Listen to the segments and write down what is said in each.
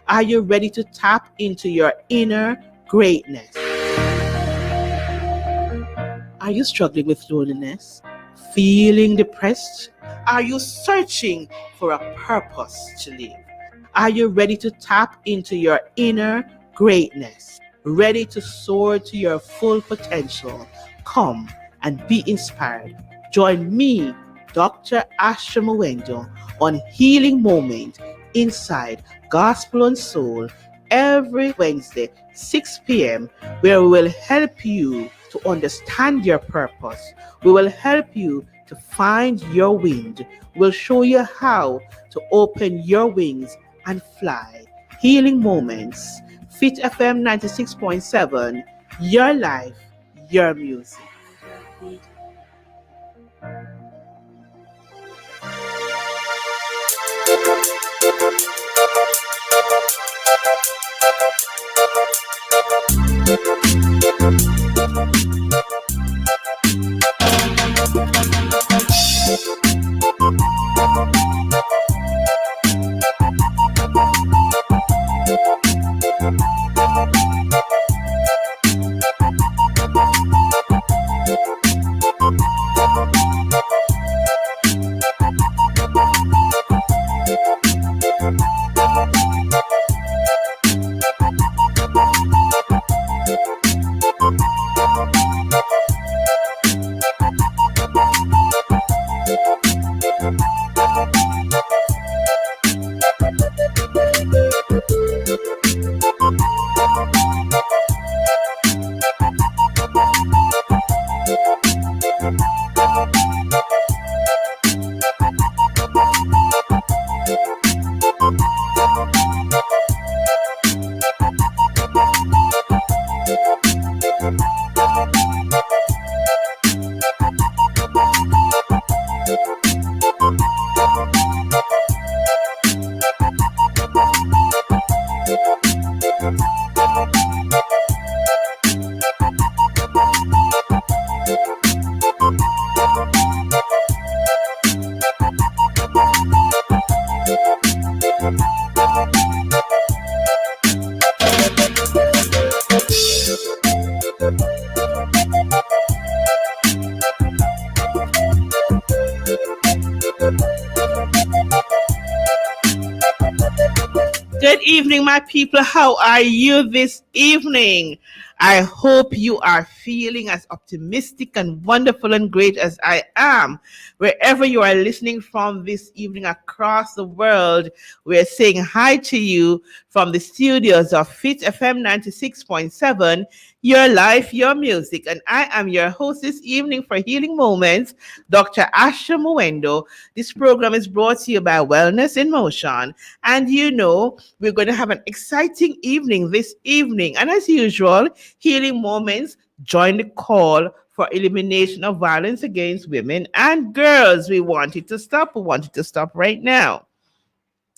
Are you ready to tap into your inner greatness? Are you struggling with loneliness? Feeling depressed? Are you searching for a purpose to live? Are you ready to tap into your inner greatness? Ready to soar to your full potential? Come and be inspired. Join me, Dr. Asha Mwendo, on Healing Moment inside Gospel and Soul every Wednesday, 6 p.m., where we will help you to understand your purpose. We will help you to find your wind. We'll show you how to open your wings and fly. Healing Moments, Fit FM 96.7, your life, your music. Good evening, my people. How are you this evening? I hope you are feeling as optimistic and wonderful and great as I am. Wherever you are listening from this evening across the world, we're saying hi to you from the studios of Fit FM 96.7, your life, your music. And I am your host this evening for Healing Moments, Dr. Asha Mwendo. This program is brought to you by Wellness in Motion. And you know, we're going to have an exciting evening this evening. And as usual, Healing Moments, join the call for elimination of violence against women and girls. We want it to stop. We want it to stop right now.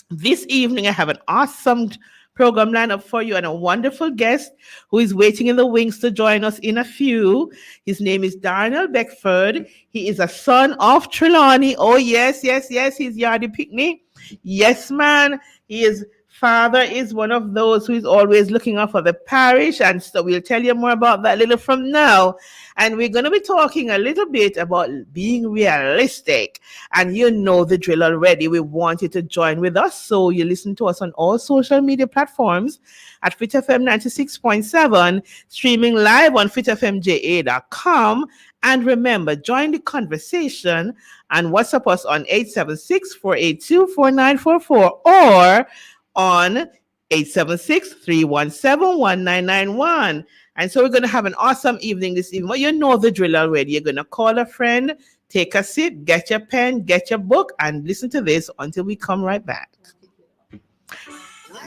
This evening, I have an awesome program lineup for you and a wonderful guest who is waiting in the wings to join us in a few. His name is Darnell Beckford. He is a son of Trelawney. Oh, yes. He's Yardy Pickney. Yes, man. His father is one of those who is always looking out for the parish. And so we'll tell you more about that a little from now. And we're going to be talking a little bit about being realistic. And you know the drill already. We want you to join with us. So you listen to us on all social media platforms at FitFM 96.7, streaming live on fitfmja.com. And remember, join the conversation and WhatsApp us on 876-482-4944 or on 876-317-1991. And so we're going to have an awesome evening this evening. Well, you know the drill already. You're going to call a friend, take a seat, get your pen, get your book, and listen to this until we come right back.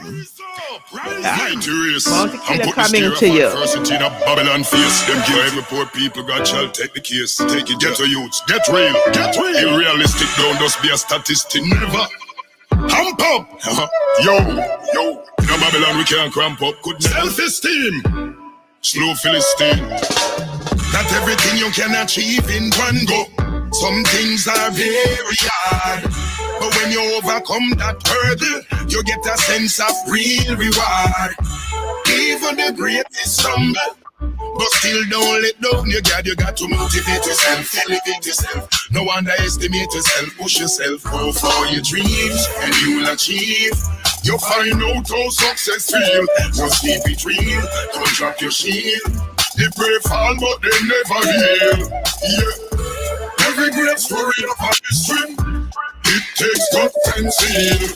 Rise up, rise Killer coming to you. First in Babylon face. Them give every poor people God shall take the case. Take it, get to youths, get real. Unrealistic, don't just be a statistic. Never. Hump up. Yo. In Babylon we can't cramp up. Good self-esteem. Slow Philistine. Not everything you can achieve in one go. Some things are very hard. But when you overcome that hurdle, you get a sense of real reward. Even the greatest stumble, but still don't let down your guard. You got to motivate yourself, elevate yourself. No underestimate yourself, push yourself, go for your dreams, and you'll achieve. You find out how success feel. Just keep it real, don't drop your shield. They pray fall, but they never heal. Yeah, every great story of a history, it takes guts and zeal.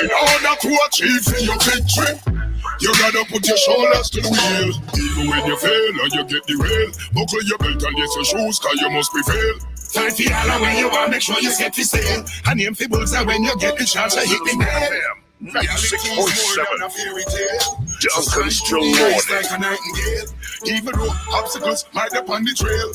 In order to achieve your victory, you gotta put your shoulders to the wheel. Even when you fail and you get derailed, buckle your belt and lace your shoes, cause you must prevail. Fight for all when you want, make sure you set the sail. And aim for bullseye when you get the chance to hit the nail. 96.7 Duncan's still like a nightingale. Even though obstacles might up on the trail,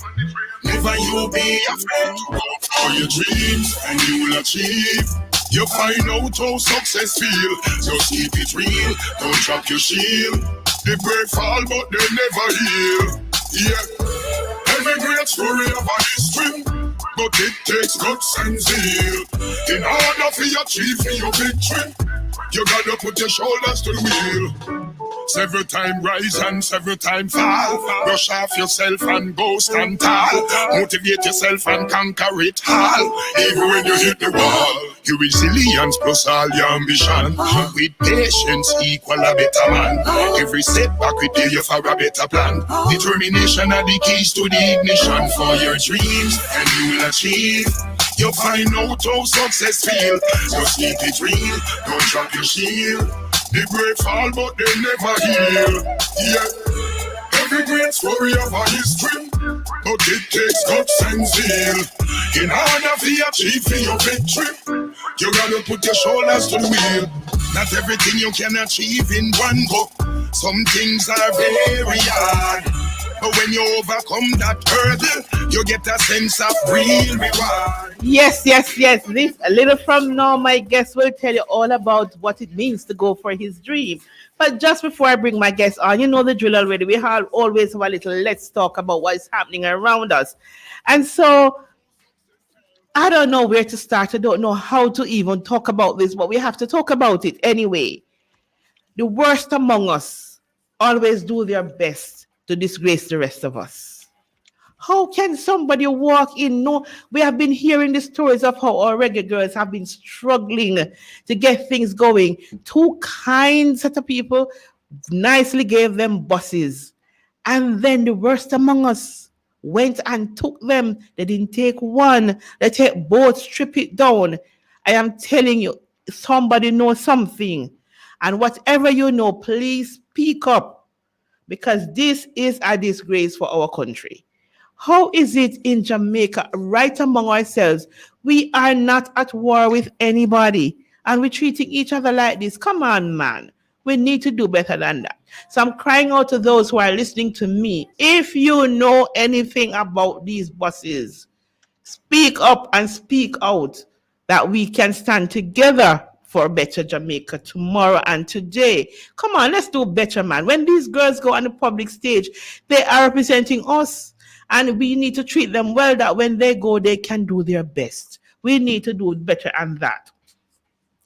never you be afraid to go for your dreams, and you will achieve. You find out how success feel. Just keep it real, don't drop your shield. They break fall, but they never heal. Yeah, every great story of a history, but it takes guts and zeal. In order for you achieve your victory, you gotta put your shoulders to the wheel. Several time rise and several time fall. Brush off yourself and go stand tall. Motivate yourself and conquer it all. Even when you hit the wall, your resilience plus all your ambition. With patience equal a better man. Every setback prepare you for a better plan. Determination are the keys to the ignition for your dreams, and you will achieve. You find out how success feel. Just keep it real, don't drop your shield. They break fall, but they never heal. Yeah, every great story of a history, but it takes guts and zeal. In order to achieve your victory, you gotta put your shoulders to the wheel. Not everything you can achieve in one go. Some things are very hard, but when you overcome that hurdle, you get a sense of real reward. Yes, yes, yes. This a little from now, my guest will tell you all about what it means to go for his dream. But just before I bring my guest on, you know the drill already. We have always have a little let's talk about what is happening around us. And so I don't know where to start. I don't know how to even talk about this, but we have to talk about it anyway. The worst among us always do their best to disgrace the rest of us. How can somebody walk in? No, we have been hearing the stories of how our reggae girls have been struggling to get things going. Two kind set of people nicely gave them buses. And then the worst among us went and took them. They didn't take one, they take both, strip it down. I am telling you, somebody knows something. And whatever you know, please speak up, because this is a disgrace for our country. How is it in Jamaica, right among ourselves? We are not at war with anybody and we're treating each other like this. Come on, man. We need to do better than that. So I'm crying out to those who are listening to me. If you know anything about these buses, speak up and speak out, that we can stand together for a better Jamaica tomorrow and today. Come on, let's do better, man. When these girls go on the public stage, they are representing us, and we need to treat them well, that when they go, they can do their best. We need to do better than that.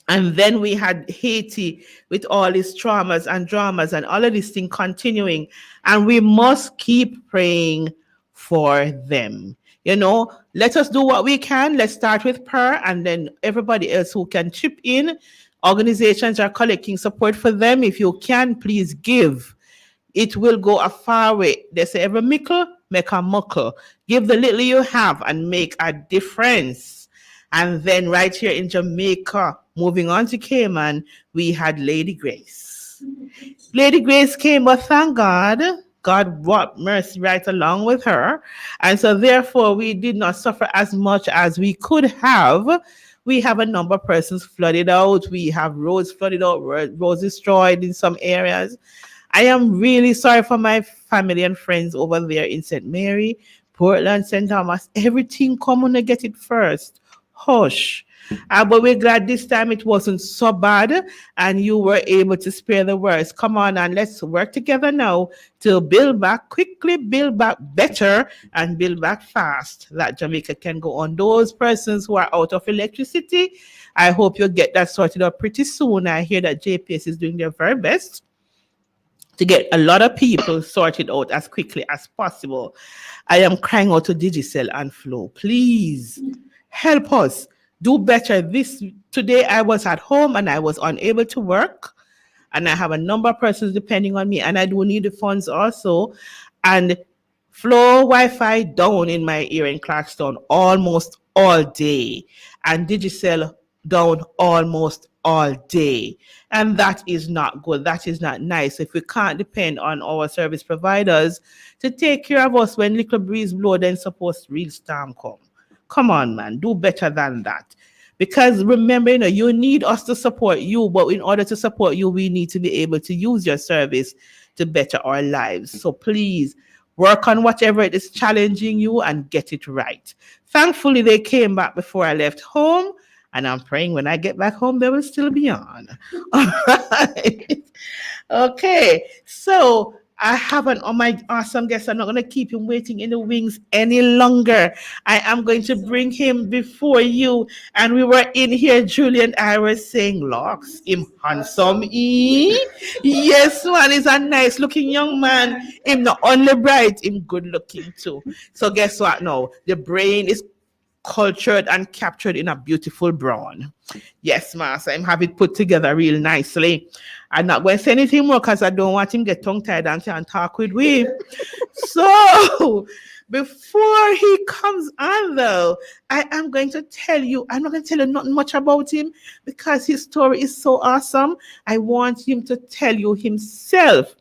And then we had Haiti with all its traumas and dramas and all of this thing continuing. And we must keep praying for them. You know, let us do what we can. Let's start with prayer, and then everybody else who can chip in. Organizations are collecting support for them. If you can, please give. It will go a far way. They say every mickle make a muckle. Give the little you have and make a difference. And then right here in Jamaica, moving on to Cayman, we had Lady Grace. Lady Grace came, but thank God, God brought mercy right along with her. And so therefore, we did not suffer as much as we could have. We have a number of persons flooded out. We have roads flooded out, roads destroyed in some areas. I am really sorry for my family and friends over there in St. Mary, Portland, St. Thomas. Everything come on to get it first. Hush. But we're glad this time it wasn't so bad and you were able to spare the words. Come on and let's work together now to build back quickly, build back better, and build back fast. That Jamaica can go on. Those persons who are out of electricity, I hope you'll get that sorted out pretty soon. I hear that JPS is doing their very best to get a lot of people sorted out as quickly as possible. I am crying out to Digicel and Flow. Please help us do better. This today I was at home and I was unable to work. And I have a number of persons depending on me, and I do need the funds also. And Flow Wi-Fi down in my area in Clarkstown almost all day, and Digicel down almost all day. And that is not good. That is not nice. If we can't depend on our service providers to take care of us when little breeze blow, then suppose real storm come. Come on, man. Do better than that. Because remember, you need us to support you, but in order to support you, we need to be able to use your service to better our lives. So please work on whatever it is challenging you and get it right. Thankfully, they came back before I left home, and I'm praying when I get back home, they will still be on. All right. Okay. So I have an on my awesome guest. I'm not going to keep him waiting in the wings any longer. I am going to bring him before you. And we were in here, Julie and I were saying, Locks, him handsome, Yes, man, he's a nice looking young man. Him not only bright, him good looking too. So guess what now? The brain is cultured and captured in a beautiful brown. Yes, Master, I'm have it put together real nicely. I'm not going to say anything more because I don't want him get tongue tied and can't talk with we. So before he comes on though, I am going to tell you, I'm not going to tell you nothing much about him because his story is so awesome. I want him to tell you himself.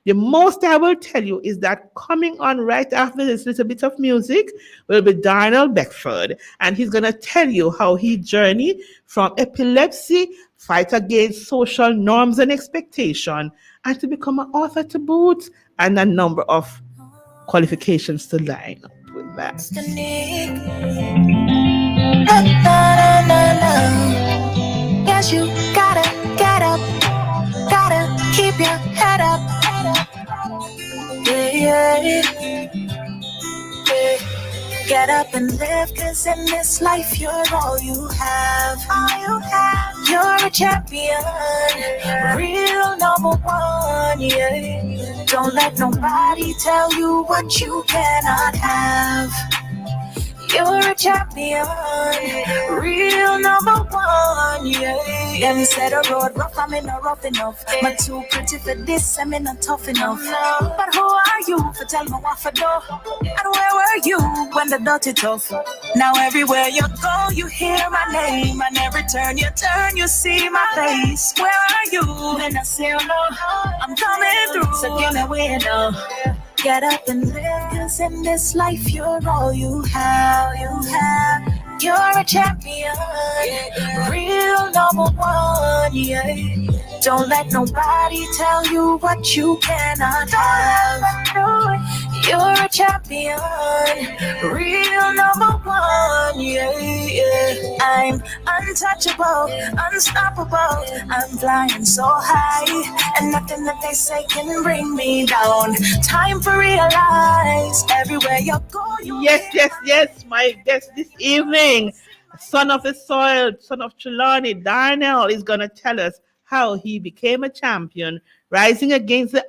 The most I will tell you is that coming on right after this little bit of music will be Darnell Beckford, and he's going to tell you how he journeyed from epilepsy, fight against social norms and expectation, and to become an author to boot, and a number of qualifications to line up with that. Yes, you gotta get up, gotta keep your head up. Yeah, yeah, yeah. Get up and live, cause in this life you're all you have. All you have. You're a champion, real number one, yeah. Don't let nobody tell you what you cannot have. You're a champion, real number one, yeah. Them said a road rough, I'm not rough enough. I'm too pretty for this, I'm not tough enough. But who are you for tell me what for do? And where were you when the dirty tough? Now everywhere you go, you hear my name. And every turn you turn, you see my face. Where are you? When I say oh no, I'm coming through. So give me way now. Get up and live, cause in this life you're all you have, You're a champion, real number one, yeah. Don't let nobody tell you what you cannot have. You're a champion, real number one, yeah. I'm untouchable, unstoppable. I'm flying so high, and nothing that they say can bring me down. Time to realize everywhere you go. Yes, my guest this evening, son of the soil, son of Trelawney, Darnell is going to tell us how he became a champion, rising against the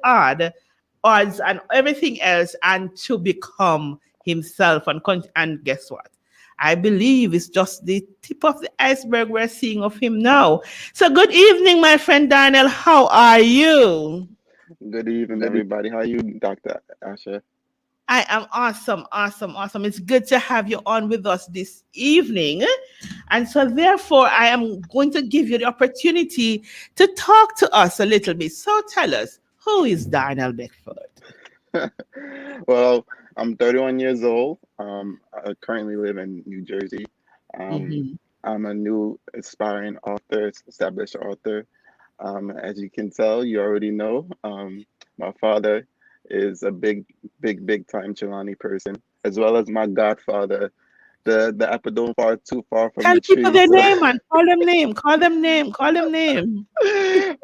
odds and everything else, and to become himself. And guess what? I believe it's just the tip of the iceberg we're seeing of him now. So good evening, my friend Darnell. How are you? Good evening, everybody. How are you, Dr. Asha? I am awesome. It's good to have you on with us this evening. And so therefore, I am going to give you the opportunity to talk to us a little bit. So tell us, who is Darnell Beckford? Well, I'm 31 years old. I currently live in New Jersey. I'm a new aspiring author, established author. As you can tell, you already know, my father is a big time Chilani person, as well as my godfather, the apple don't fall too far from Tell the people tree. their So, name and call them name. Call them name. Call them name.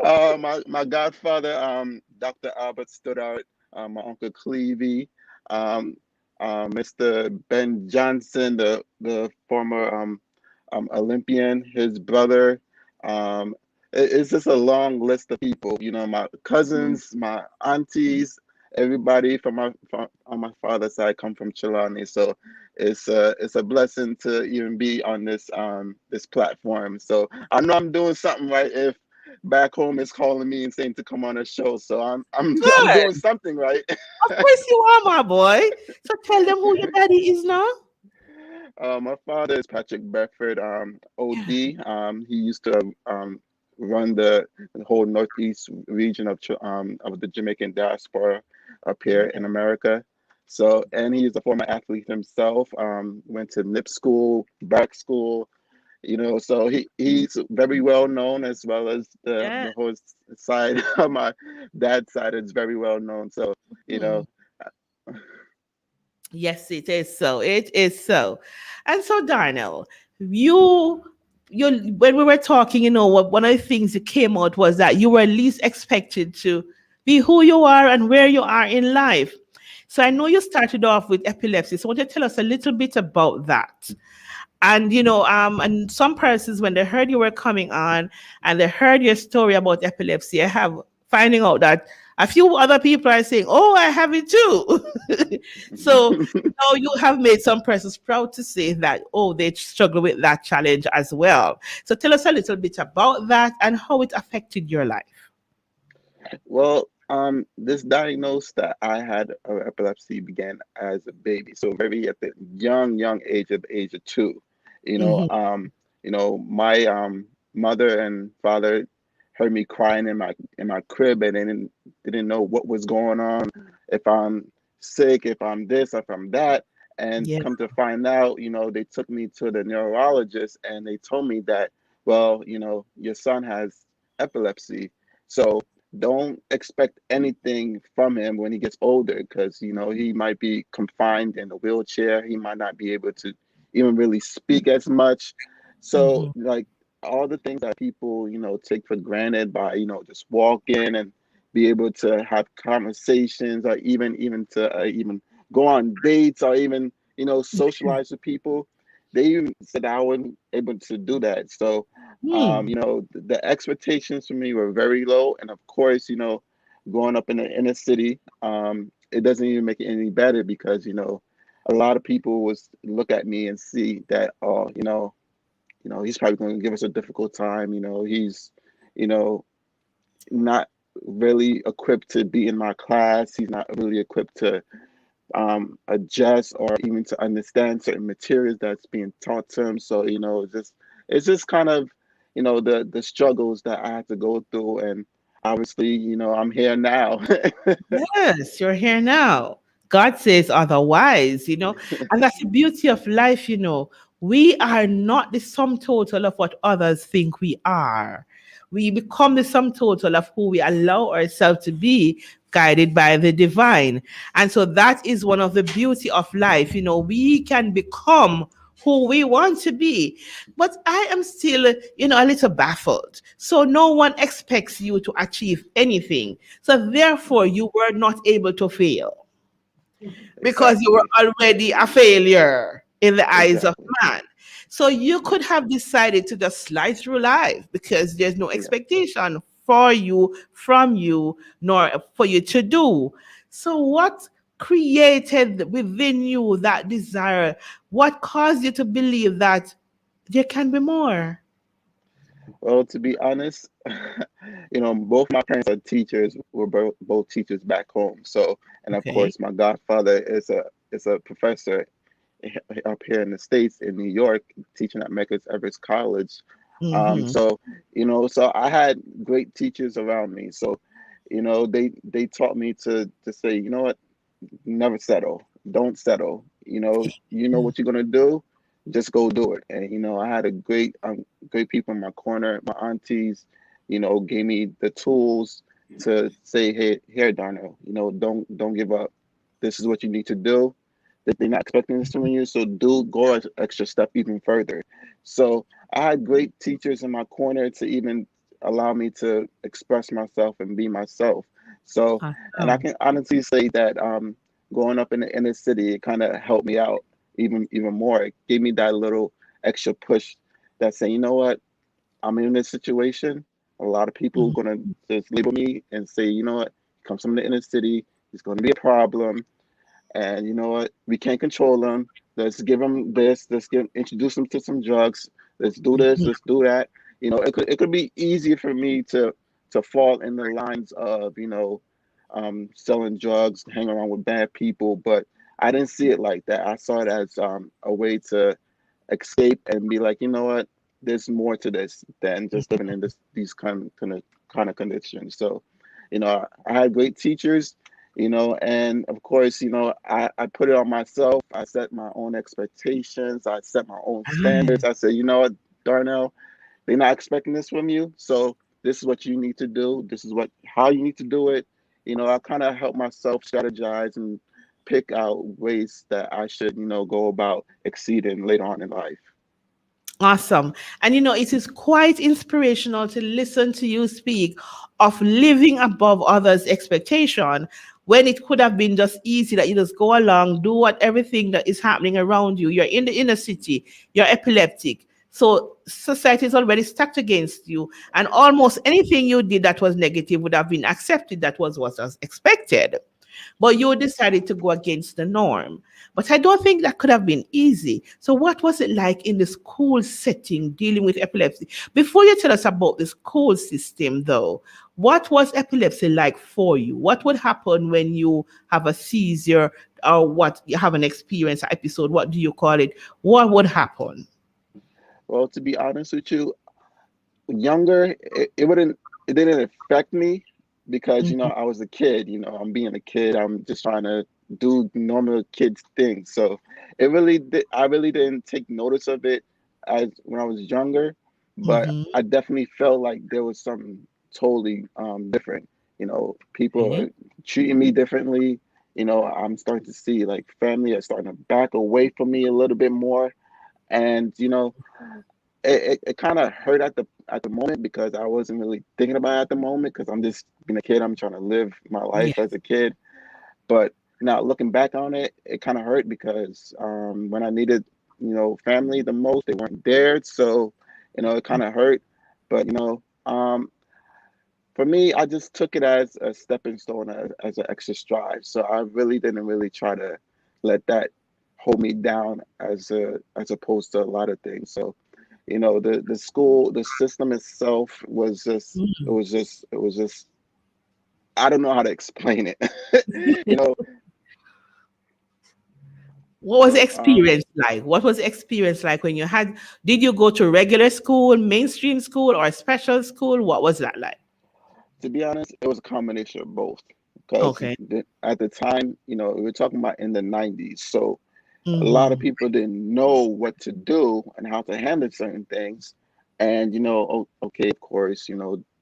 my godfather, Dr. Albert Stoddard, my uncle Clevie, um, Mr. Ben Johnson, the former Olympian, his brother. Um, it's just a long list of people. You know, my cousins, my aunties, everybody from on my father's side come from Chilani. So it's a blessing to even be on this platform. So I know I'm doing something right if back home is calling me and saying to come on a show. So I'm doing Good. something right. Of course you are, my boy. So tell them who your daddy is now. My father is Patrick Bedford, Yeah. OD. He used to run the whole northeast region of the Jamaican diaspora up here Yeah. in America. So, and he is a former athlete himself. Went to NIP school, back school. You know, so he's very well known, as well as Yeah. the whole side of my dad's side is very well known. So, you Hmm. know, Yes, it is so. It is so. And so, Darnell, you when we were talking, what one of the things that came out was that you were least expected to be who you are and where you are in life. So I know you started off with epilepsy. So, why don't you tell us a little bit about that? And some persons, when they heard you were coming on and they heard your story about epilepsy, I have finding out that a few other people are saying, "Oh, I have it too." So now you have made some persons proud to say that, oh, they struggle with that challenge as well. So tell us a little bit about that and how it affected your life. well, this diagnosis that I had of epilepsy began as a baby, so very at the young age of the age of 2. You know, Hmm. my mother and father heard me crying in my crib, and they didn't know what was going on, if I'm sick, if I'm this, if I'm that. And Yeah. come to find out, they took me to the neurologist, and they told me that, well, your son has epilepsy. So don't expect anything from him when he gets older, because he might be confined in a wheelchair. He might not be able to even really speak as much. So Hmm. like all the things that people take for granted, by just walk in and be able to have conversations, or even to even go on dates, or even socialize with people. They even said I wasn't able to do that. So Hmm. the expectations for me were very low. And of course, growing up in the inner city, it doesn't even make it any better, because a lot of people was look at me and see that, oh, he's probably going to give us a difficult time. He's you know not really equipped to be in my class. He's not really equipped to adjust, or even to understand certain materials that's being taught to him. So it's just kind of the struggles that I had to go through. And obviously, I'm here now. Yes, you're here now. God says otherwise. And that's the beauty of life. We are not the sum total of what others think we are. We become the sum total of who we allow ourselves to be, guided by the divine. And so that is one of the beauty of life. We can become who we want to be. But I am still, a little baffled. So no one expects you to achieve anything. So therefore, you were not able to fail because you were Exactly. already a failure in the eyes of Exactly. man. So you could have decided to just slide through life because there's no Yeah. expectation for you, from you, nor for you to do. So what created within you that desire? What caused you to believe that there can be more? Well, to be honest, both my parents are teachers. We're both teachers back home. So, and of Okay. course, my godfather is a professor up here in the States, in New York, teaching at Medgar Evers College. Mm-hmm. So I had great teachers around me. So, they taught me to say, you know what, never settle. Don't settle. You know what you're gonna do. Just go do it. And I had a great people in my corner. My aunties, gave me the tools to say, hey, here, Darnell. Don't give up. This is what you need to do. that they're not expecting this from you. So do go an extra step even further. So I had great teachers in my corner to even allow me to express myself and be myself. So, and I Awesome. can honestly say that growing up in the inner city, it kind of helped me out even more. It gave me that little extra push that saying, you know what, I'm in this situation. A lot of people are Mhm. gonna just label me and say, you know what, he comes from the inner city, he's gonna be a problem, and you know what, we can't control him. Let's give him this. Let's introduce him to some drugs. Let's do this. Let's do that. You know, it could be easier for me to fall in the lines of selling drugs, hang around with bad people, but I didn't see it like that. I saw it as a way to escape and be like, you know what, there's more to this than just living in these kind of conditions. So, I had great teachers, and of course, I put it on myself. I set my own expectations. I set my own standards. Ah, I said, you know what, Darnell, they're not expecting this from you. So this is what you need to do. This is how you need to do it. I kind of help myself strategize and pick out ways that I should, go about exceeding later on in life. awesome. And it is quite inspirational to listen to you speak of living above others' expectation when it could have been just easy that you just go along, do what everything that is happening around you. You're in the inner city, you're epileptic. So society is already stacked against you. And almost anything you did that was negative would have been accepted. That was what was expected, but you decided to go against the norm. But I don't think that could have been easy. So, what was it like in the school setting dealing with epilepsy? Before you tell us about the school system, though, what was epilepsy like for you? What would happen when you have a seizure or what you have an experience, episode? What do you call it? What would happen? Well, to be honest with you, younger, it didn't affect me because Mhm. I was a kid. I'm being a kid. I'm just trying to do normal kids things. So I really didn't take notice of it as when I was younger, but Mhm. I definitely felt like there was something totally different. People Okay. are treating me differently. I'm starting to see like family are starting to back away from me a little bit more, and it kind of hurt at the moment because I wasn't really thinking about it at the moment because I'm just being a kid. I'm trying to live my life as Yes. a kid. But now looking back on it, it kind of hurt because when I needed, family the most, they weren't there. So, it kind of hurt. But, for me, I just took it as a stepping stone, as an extra stride. So I really didn't really try to let that hold me down as opposed to a lot of things. So the school, the system itself was just it Mhm. was just it was just I don't know how to explain it. you know What was the so experience like? What was the experience like when you had, did you go to regular school, mainstream school, or special school? What was that like? to be honest, it was a combination of both because Okay. at the time, we were talking about in the 90s. So a lot of Mm-hmm. people didn't know what to do and how to handle certain things. And okay, of course,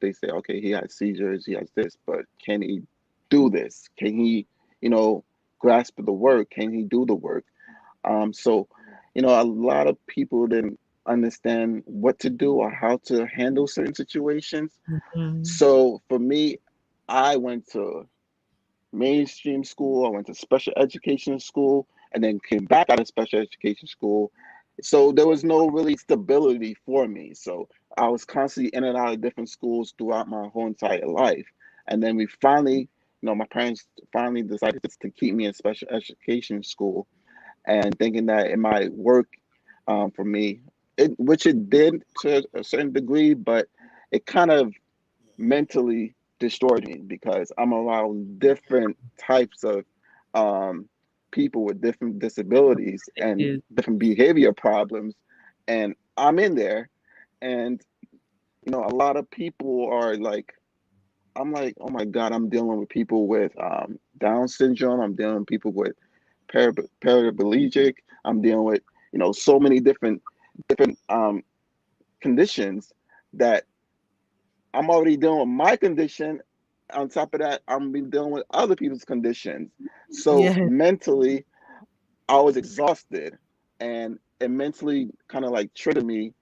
they say, okay, he has seizures, he has this, but can he do this? Can he, you know, grasp the work? Can he do the work? So, a lot of people didn't understand what to do or how to handle certain situations. Mm-hmm. So for me, I went to mainstream school. I went to special education school and then came back out of special education school. So there was no really stability for me. So I was constantly in and out of different schools throughout my whole entire life. And then we finally, my parents finally decided to keep me in special education school and thinking that it might work for me, which it did to a certain degree, but it kind of mentally destroyed me because I'm around different types of um, people with different disabilities and Yes. different behavior problems, and I'm in there, and a lot of people are like, I'm like, oh my God, I'm dealing with people with Down syndrome. I'm dealing with people with paraplegic. I'm dealing with so many different conditions that I'm already dealing with my condition. On top of that, I'm be dealing with other people's conditions. So Yes. mentally, I was exhausted, and it mentally kind of like triggered me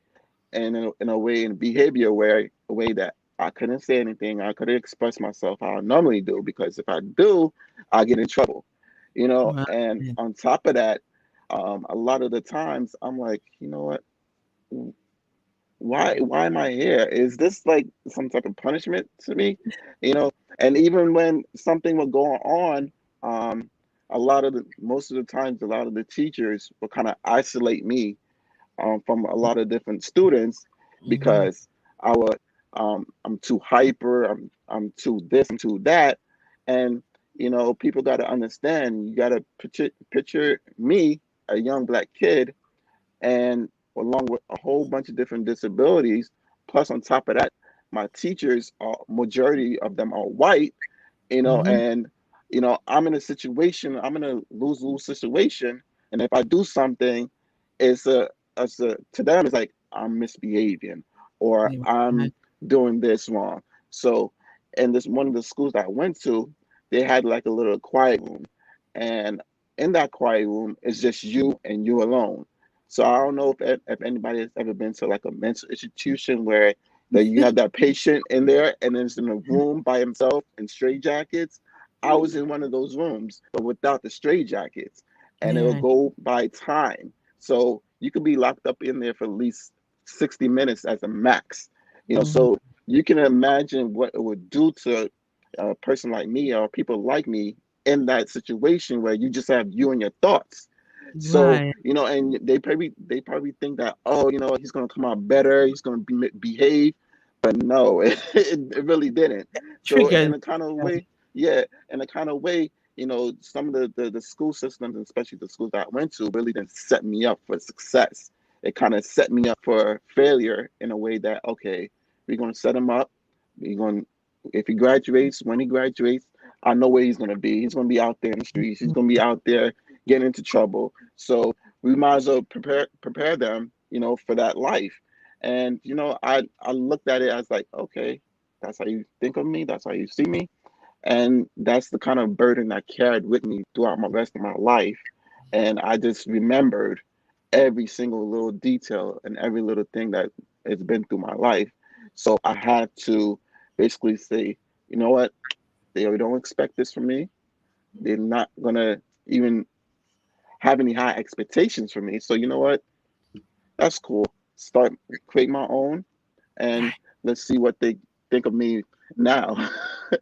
in a way, in a behavior where a way that I couldn't say anything, I couldn't express myself how I normally do, because if I do, I get in trouble, you know. Right. And on top of that, a lot of the times I'm like, you know what? Why am I here? Is this like some type of punishment to me? You know, and even when something would go on, a lot of the most of the times, a lot of the teachers would kind of isolate me from a lot of different students Mhm. because I would I'm too hyper, I'm too this, I'm too that, and you know, people got to understand. You got to picture me, a young black kid, and along with a whole bunch of different disabilities. Plus, on top of that, my teachers are majority of them are white, you know, Mhm. and you know, I'm in a situation, I'm in a lose-lose situation, and if I do something, it's a to them it's like I'm misbehaving or Yeah. I'm doing this wrong. So, and this one of the schools that I went to, they had like a little quiet room, and in that quiet room it's just you and you alone. So I don't know if anybody has ever been to like a mental institution where that you have that patient in there and then it's in a room by himself in straight jackets. I was in one of those rooms, but without the straight jackets, and it will Yeah. go by time. So you could be locked up in there for at least 60 minutes as a max. You know, Mhm. so you can imagine what it would do to a person like me or people like me in that situation where you just have you and your thoughts. So, Right. you know, and they probably think that, oh, you know, he's gonna come out better, he's gonna behave, but no, it really didn't. So Triggers. in a kind of way, yeah, in a kind of way, you know, some of the school systems, and especially the schools that I went to, really didn't set me up for success. It kind of set me up for failure in a way that, okay, we're gonna set him up. We're going if he graduates, when he graduates, I know where he's gonna be. He's gonna be out there in the streets. He's gonna be out there getting into trouble. So we might as well prepare them, you know, for that life. And you know, I looked at it as like, okay, that's how you think of me. That's how you see me, and that's the kind of burden I carried with me throughout my rest of my life. And I just remembered every single little detail and every little thing that has been through my life. So I had to basically say, you know what, they don't expect this from me. They're not gonna even have any high expectations for me. So you know what? That's cool. Start create my own, and let's see what they think of me now.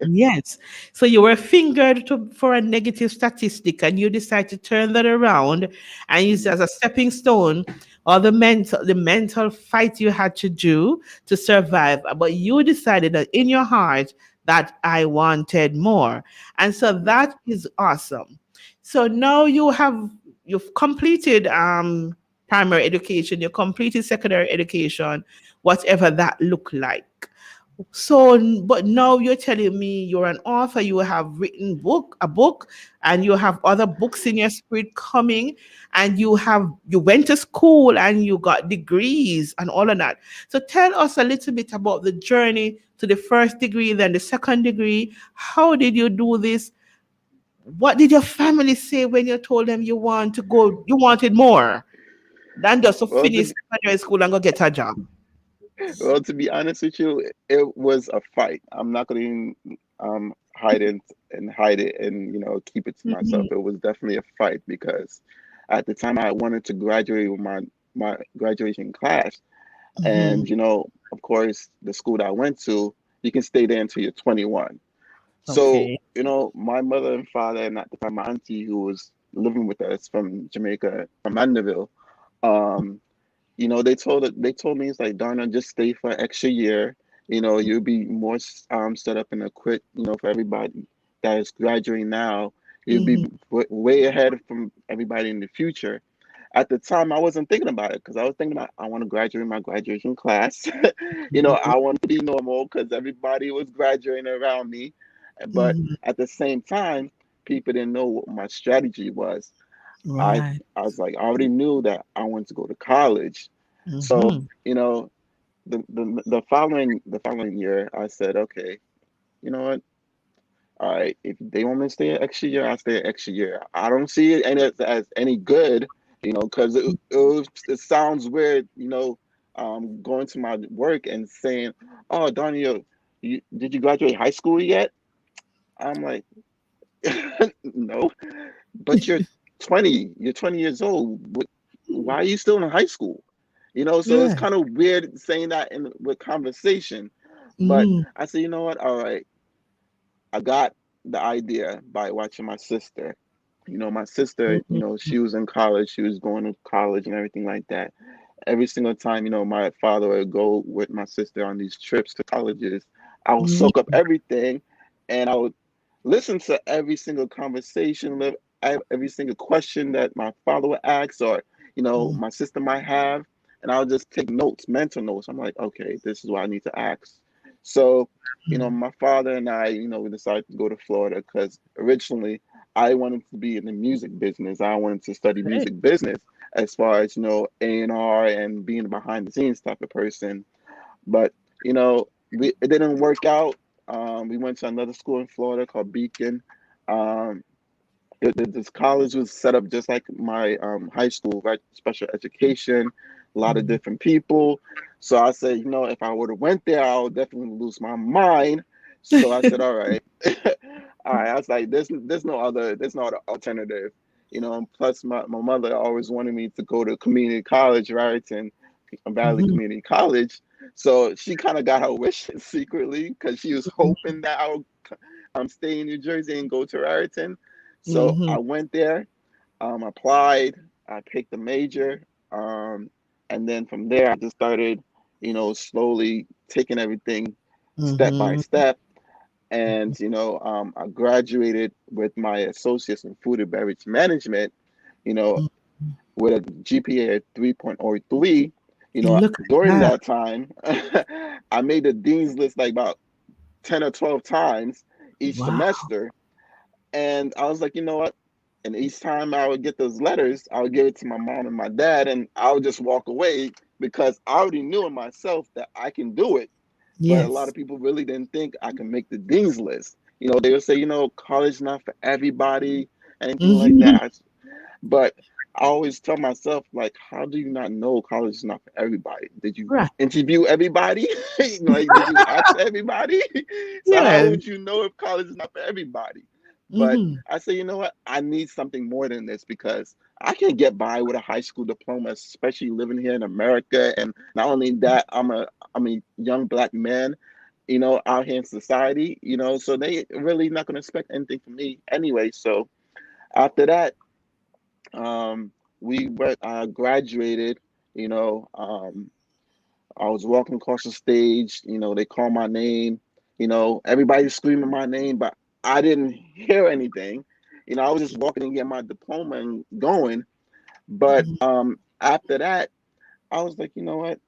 Yes. So you were fingered for a negative statistic and you decide to turn that around and use it as a stepping stone or the mental fight you had to do to survive. But you decided that in your heart that I wanted more. And so that is awesome. So now you've completed primary education, you completed secondary education, whatever that looked like. So, but now you're telling me you're an author, you have written a book, and you have other books in your spirit coming, and you went to school and you got degrees and all of that. So tell us a little bit about the journey to the first degree, then the second degree. How did you do this? What did your family say when you told them you wanted more than just to well, finish secondary school and go get a job? to be honest with you, it was a fight. I'm not going to even hide it and you know keep it to myself. Mhm, It was definitely a fight because at the time I wanted to graduate with my graduation class, and mhm. you know, of course, the school that I went to, you can stay there until you're 21. So, Okay. you know, my mother and father, and at the time my auntie who was living with us from Jamaica, from Mandeville, um, you know, they told me it's like, Darna, just stay for an extra year. You know, you'll be more set up and equipped. You know, for everybody that is graduating now, you'll be Mhm, way ahead from everybody in the future. At the time, I wasn't thinking about it because I was thinking about I want to graduate my graduation class. You know, mhm, I want to be normal because everybody was graduating around me. But mhm. at the same time, people didn't know what my strategy was. I Right. I was like, I already knew that I wanted to go to college. So, Mhm. you know, the following year, I said, okay, you know what? all right, if they want me to stay an extra year, I'll stay an extra year. I don't see it as any good, because it sounds weird, going to my work and saying, "Oh, Daniel, did you graduate high school yet?" I'm like, "No, but you're 20. You're 20 years old. Why are you still in high school?" So it's Yeah. kind of weird saying that in with conversation. But Mm-hmm. I said, you know what? All right, I got the idea by watching my sister. My sister, she was in college, she was going to college and everything like that. Every single time, my father would go with my sister on these trips to colleges, I would soak up everything and I would listen to every single conversation, every single question that my father would ask or, my sister might have. And I would just take notes, mental notes. I'm like, okay, this is what I need to ask. So, my father and I, we decided to go to Florida because originally I wanted to be in the music business. I wanted to study Right. music business as far as, A&R and being a behind the scenes type of person. But, it didn't work out. We went to another school in Florida called Beacon. Um, this college was set up just like my high school, right? Special education, a lot of different people. So I said, if I would have went there, I would definitely lose my mind. So I said, all right, all right. I was like, there's no other alternative, And plus, my mother always wanted me to go to community college, Raritan Valley Mm-hmm. Community College. So she kind of got her wish secretly because she was hoping that I would stay in New Jersey and go to Raritan. So Mm-hmm. I went there, applied, I picked a major, and then from there I just started, slowly taking everything step by Mm-hmm. step. And I graduated with my associates in food and beverage management, you know, with a GPA of 3.03. Look at During that. that time, I made the dean's list like about 10 or 12 times each Wow. semester. And I was like, you know what? And each time I would get those letters, I would give it to my mom and my dad, and I would just walk away because I already knew in myself that I can do it. But a lot Yes. of people really didn't think I can make the dean's list. They would say, college not for everybody, anything like Mm-hmm. that. But I always tell myself, like, how do you not know college is not for everybody? Did you Right. interview everybody? Like, did you ask everybody? So how Yes. would you know if college is not for everybody? But Mm-hmm. I say, you know what? I need something more than this because I can get by with a high school diploma, especially living here in America. And not only that, I'm a young black man, out here in society, so they really not gonna expect anything from me anyway. So after that, um, graduated, you know, um, I was walking across the stage, they called my name, everybody's screaming my name, but I didn't hear anything. I was just walking and getting my diploma and going. But after that, I was like, you know what?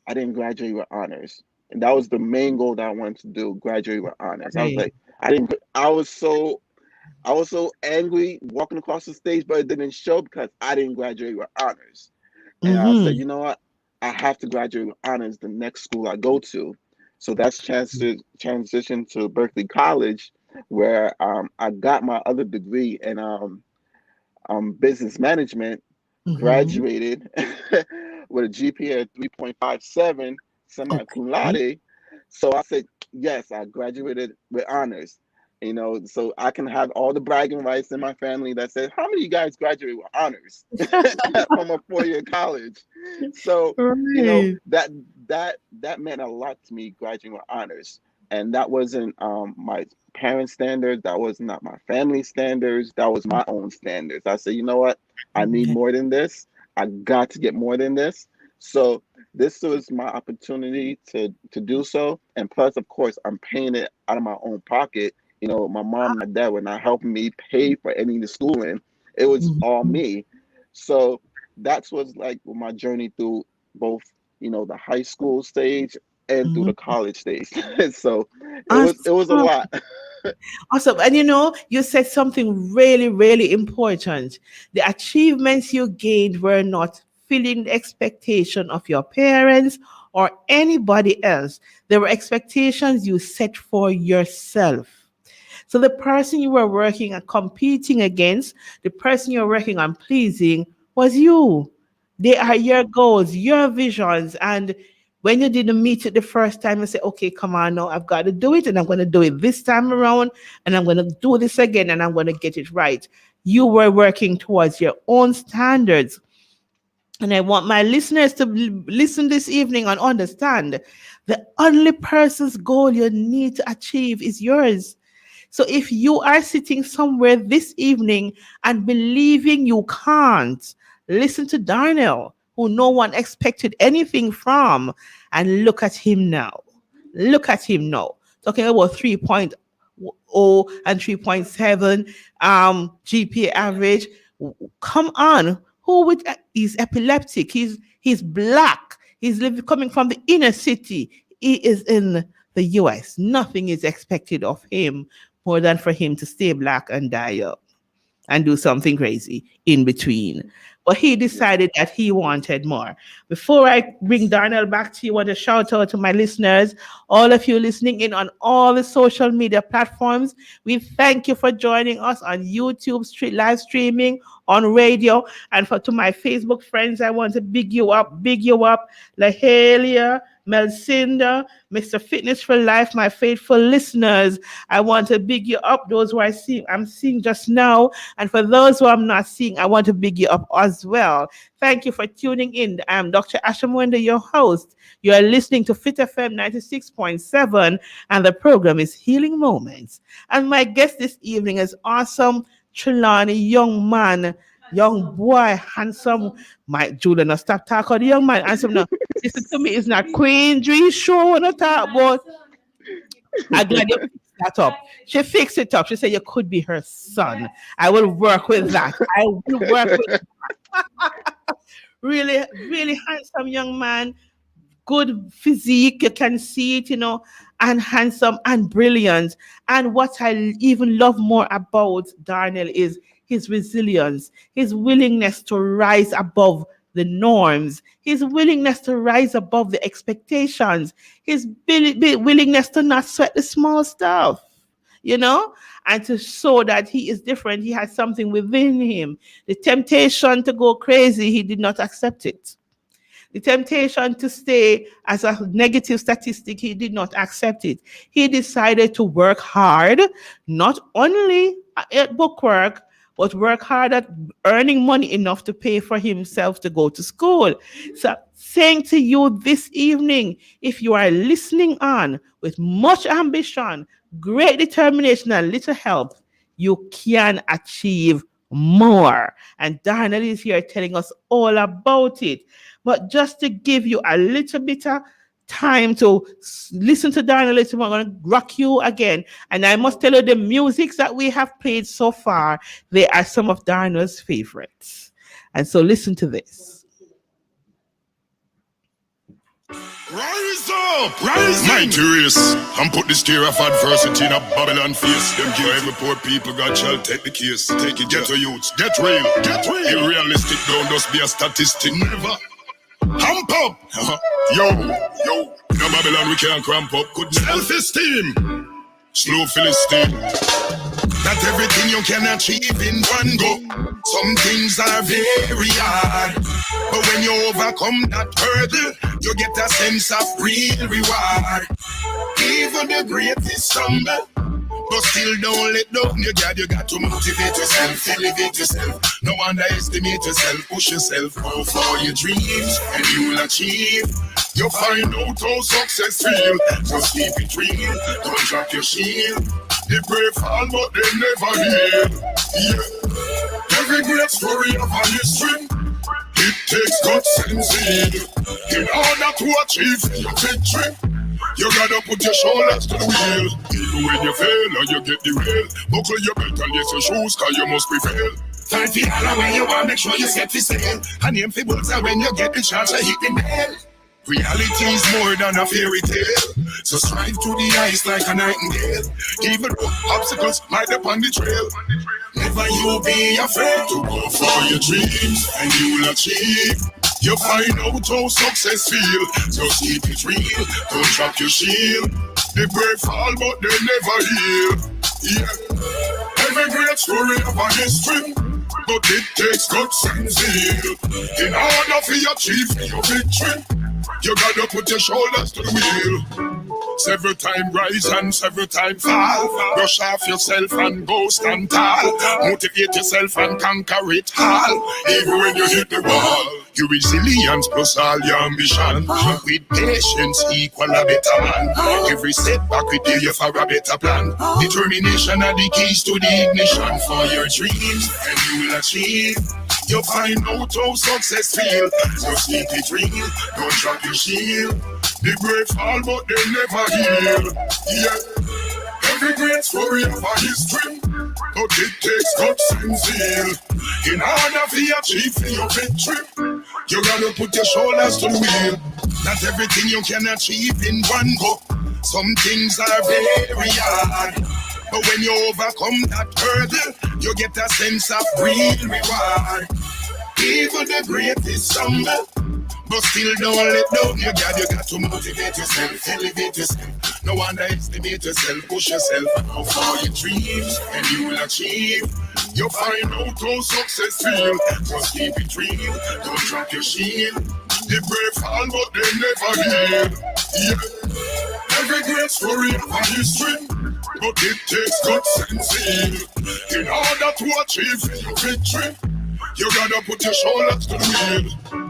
I didn't graduate with honors. And that was the main goal that I wanted to do, graduate with honors. I was Right. like, I was so angry walking across the stage, but it didn't show because I didn't graduate with honors. And I said, Mm-hmm. you know what? I have to graduate with honors the next school I go to. So that's transition to Berkeley College, where I got my other degree in business management, Mm-hmm. graduated with a GPA of 3.57, semi cum Okay. laude. So I said, yes, I graduated with honors. So I can have all the bragging rights in my family that says, how many of you guys graduate with honors from a 4-year college? So, Right. that meant a lot to me graduating with honors. And that wasn't my parents' standards. That was not my family standards. That was my own standards. I said, you know what? I need Yeah. more than this. I got to get more than this. So this was my opportunity to do so. And plus, of course, I'm paying it out of my own pocket. My mom and my dad were not helping me pay for any of the schooling. It was all Mhm. me. So that's was like my journey through both, the high school stage and through the Mhm. college stage. So it was a Awesome. lot. Awesome. And you said something really, really important. The achievements you gained were not filling the expectation of your parents or anybody else. They were expectations you set for yourself. So the person you were working and competing against, the person you're working on pleasing was you. They are your goals, your visions. And when you didn't meet it the first time, you say, okay, come on now, I've got to do it. And I'm going to do it this time around. And I'm going to do this again. And I'm going to get it right. You were working towards your own standards. And I want my listeners to listen this evening and understand the only person's goal you need to achieve is yours. So if you are sitting somewhere this evening and believing you can't, listen to Darnell, who no one expected anything from, and look at him now. Look at him now. Talking about 3.0 and 3.7 GPA average. Come on. Who would he's epileptic? He's black. Coming from the inner city. He is in the US. Nothing is expected of him more than for him to stay black and die up and do something crazy in between. But he decided that he wanted more. Before I bring Darnell back to you, I want to shout out to my listeners, all of you listening in on all the social media platforms. We thank you for joining us on YouTube, live streaming, on radio. And to my Facebook friends, I want to big you up, Lahalia, Melcinda, Mr. Fitness for Life, my faithful listeners. I want to big you up, those who I'm seeing just now. And for those who I'm not seeing, I want to big you up as well. Thank you for tuning in. I'm Dr. Asha Mwendo, your host. You are listening to Fit FM 96.7, and the program is Healing Moments. And my guest this evening is awesome Trelawney, young man, young boy, handsome. My Julia, no stop talking. The young man, handsome. No, listen to me. It's not Queen Dree show. No talk about. I'm glad you fixed that up. She fixed it up. She said you could be her son. I will work with that. I will work with that. Really, really handsome young man. Good physique. You can see it, and handsome and brilliant. And what I even love more about Darnell is his resilience, his willingness to rise above the norms, his willingness to rise above the expectations, his willingness to not sweat the small stuff, and to show that he is different. He has something within him. The temptation to go crazy, he did not accept it. The temptation to stay as a negative statistic, he did not accept it. He decided to work hard, not only at bookwork, but work hard at earning money enough to pay for himself to go to school. So saying to you this evening, if you are listening on with much ambition, great determination, and little help, you can achieve more. And Darnell is here telling us all about it. But just to give you a little bit of time to listen to Darnell, I'm going to rock you again. And I must tell you, the music that we have played so far, they are some of Darnell's favorites. And so listen to this. Rise up, rise mighty race, and put this tear of adversity in a Babylon face. Them give every poor people God shall take the case. Take it, get to youths, get real, Irrealistic, don't just be a statistic. Never hump up, yo. In a Babylon we can't cramp up. Good self-esteem, slow Philistine. Not everything you can achieve in one go. Some things are very hard, but when you overcome that hurdle, you get a sense of real reward. Even the greatest stumble, but still don't let down your guard. You got to motivate yourself, elevate yourself. No underestimate yourself, push yourself, go for your dreams, and you'll achieve. You'll find out how success feels. Just keep it real, don't drop your shield. The brave fall, but they never heal. Yeah. Every great story of a history, it takes guts and zeal. In order to achieve your victory, you gotta put your shoulders to the wheel. Even when you fail or you get derailed, buckle your belt and lace your shoes, cause you must prevail. Find the all where you want, make sure you set the sail. And aim for bullseye when you get the chance to hit the nail. Reality is more than a fairy tale, so strive to the heights like a nightingale. Even though obstacles might up on the trail, never you be afraid to go for your dreams, and you'll achieve. You find out how success feel, just keep it real, don't drop your shield. The brave fall but they never heal. Yeah. Every great story of a history, but it takes guts and zeal. In order for you achieve your victory, you gotta put your shoulders to the wheel. Several time rise and several time fall. Brush off yourself and go stand tall. Motivate yourself and conquer it all. Even when you hit the wall, your resilience plus all your ambition. With patience equal a better man. Every setback will give you for a better plan. Determination are the keys to the ignition for your dreams, and you will achieve. You find out how success feel. Just keep it real, don't drop your shield. The brave fall, but they never heal. Yeah, every great story of a history, but it takes guts and zeal. In order to achieve your victory, you gotta put your shoulders to the wheel. Not everything you can achieve in one go. Some things are very hard, but when you overcome that hurdle, you get a sense of real reward. Even the greatest stumble, but still don't let down your guard. You got to motivate yourself, elevate yourself. No underestimate yourself, push yourself out for your dreams, and you will achieve. You find out how success feel. Just keep it real, don't drop your shield. The brave fall, but they never heal. Yeah. Every great story of a history, but it takes guts and zeal. In order to achieve your victory, you gotta put your shoulders to the wheel.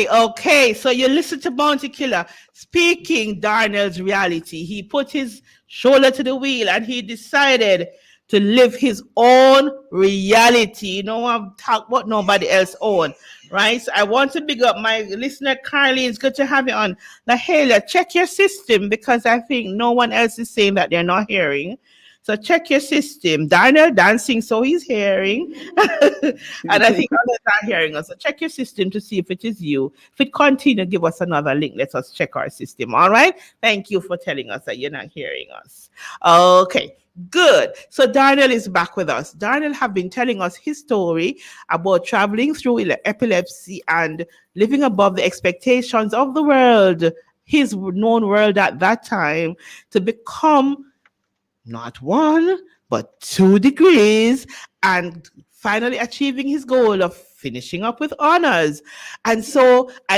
Okay. So you listen to Bounty Killer speaking Darnell's reality. He put his shoulder to the wheel and he decided to live his own reality. You know, I'm talking about nobody else own, right? So I want to big up my listener, Carly. It's good to have you on. Lahela, check your system because I think no one else is saying that they're not hearing. So check your system. Darnell dancing, so he's hearing. And I think others are hearing us. So check your system to see if it is you. If it continue, give us another link. Let us check our system. All right. Thank you for telling us that you're not hearing us. Okay. Good. So Darnell is back with us. Darnell have been telling us his story about traveling through epilepsy and living above the expectations of the world, his known world at that time, to become not one, but 2 degrees, and finally achieving his goal of finishing up with honors. And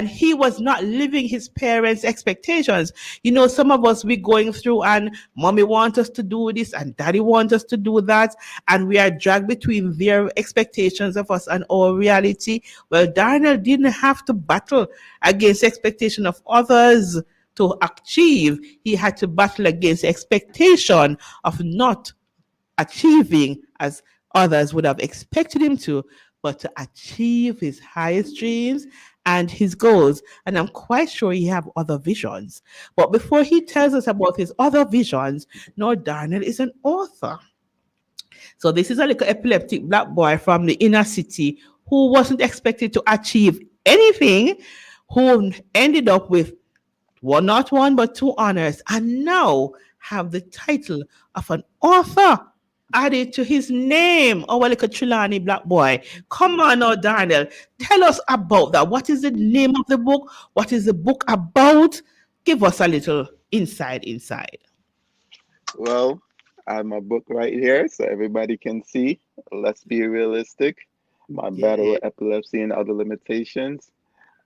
he was not living his parents' expectations. You know, some of us, we going through and mommy wants us to do this and daddy wants us to do that. And we are dragged between their expectations of us and our reality. Well, Darnell didn't have to battle against expectation of others to achieve. He had to battle against expectation of not achieving as others would have expected him to, but to achieve his highest dreams and his goals. And I'm quite sure he have other visions. But before he tells us about his other visions, no, Darnell is an author. So this is a little epileptic black boy from the inner city who wasn't expected to achieve anything, who ended up with not one but 2 honors, and now have the title of an author added to his name. Oh, well, like a Trelawney black boy. Come on now, Darnell. Tell us about that. What is the name of the book? What is the book about? Give us a little inside. Well, I have my book right here so everybody can see. Let's be realistic. My battle Yeah. with epilepsy and other limitations.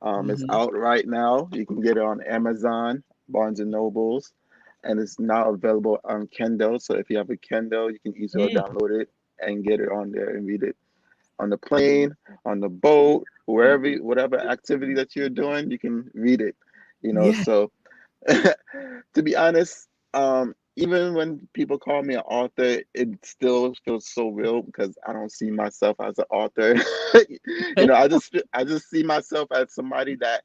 It's Mhm. out right now. You can get it on Amazon, Barnes and Nobles, and it's now available on Kindle. So if you have a Kindle, you can easily Mm. download it and get it on there and read it on the plane, on the boat, wherever, whatever activity that you're doing, you can read it. Yeah. So to be honest, even when people call me an author, it still feels so real because I don't see myself as an author. I just see myself as somebody that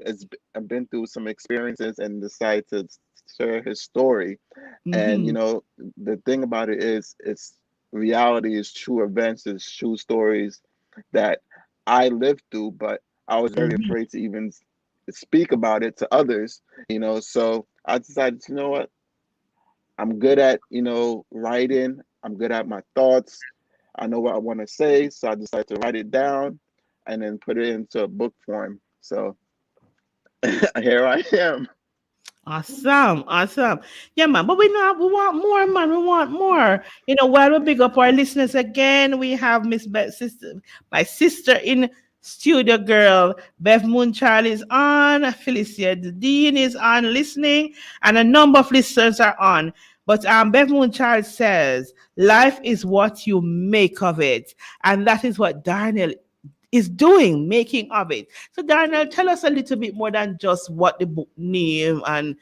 has been through some experiences and decided to share his story. And Hmm. the thing about it is, it's reality, is true events, is true stories that I lived through, but I was very Hmm. afraid to even speak about it to others. So I decided, you know what, I'm good at writing. I'm good at my thoughts. I know what I want to say, so I decided to write it down and then put it into a book form. So Here I am. Awesome, awesome. Yeah, man. But we know we want more, man. We want more. While we big up our listeners again, we have Miss Beth, sister, my sister in studio, girl. Bev Moonchild is on. Felicia the Dean is on listening, and a number of listeners are on. But Bev Moonchild says, "Life is what you make of it," and that is what Darnell is doing, making of it. So, Darnell, tell us a little bit more than just what the book name and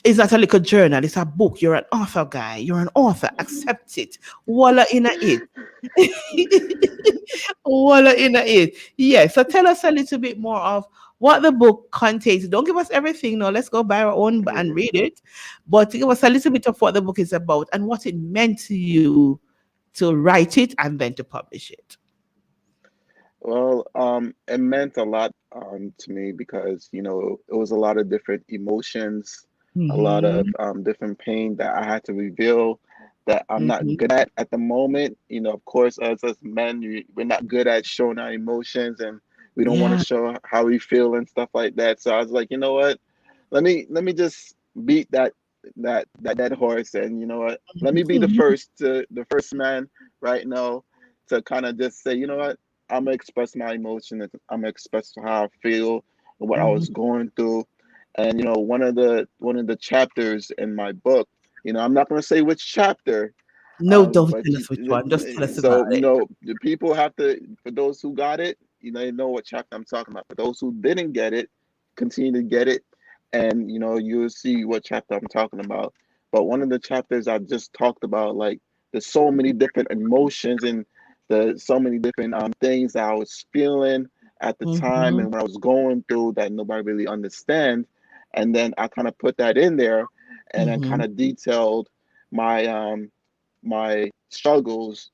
it's not a little journal, it's a book. You're an author, guy. You're an author. Accept it. Walla in it. Walla in it. Yeah. So tell us a little bit more of what the book contains. Don't give us everything. No, let's go buy our own and Mhm. read it. But give us a little bit of what the book is about and what it meant to you to write it and then to publish it. Well, it meant a lot to me because it was a lot of different emotions, a lot of Mm-hmm. different pain that I had to reveal that I'm not Mm-hmm. good at the moment. Of course, as men, we're not good at showing our emotions, and we don't want to Yeah. show how we feel and stuff like that. So I was like, you know what? Let me just beat that dead horse, and you know what? Let me be the first man right now to kind of just say, you know what? I'm gonna express my emotions. I'm gonna express how I feel and what I Mm-hmm. was going through. And one of the chapters in my book, I'm not gonna say which chapter, No, don't but tell us which one. Just tell us about so it. the people have to. For those who got it, they know what chapter I'm talking about. For those who didn't get it, continue to get it, and you'll see what chapter I'm talking about. But one of the chapters I just talked about, like there's so many different emotions and the so many different things that I was feeling at the time Mm-hmm. and what I was going through that nobody really understand. And then I kind of put that in there and then Mm-hmm. kind of detailed my struggles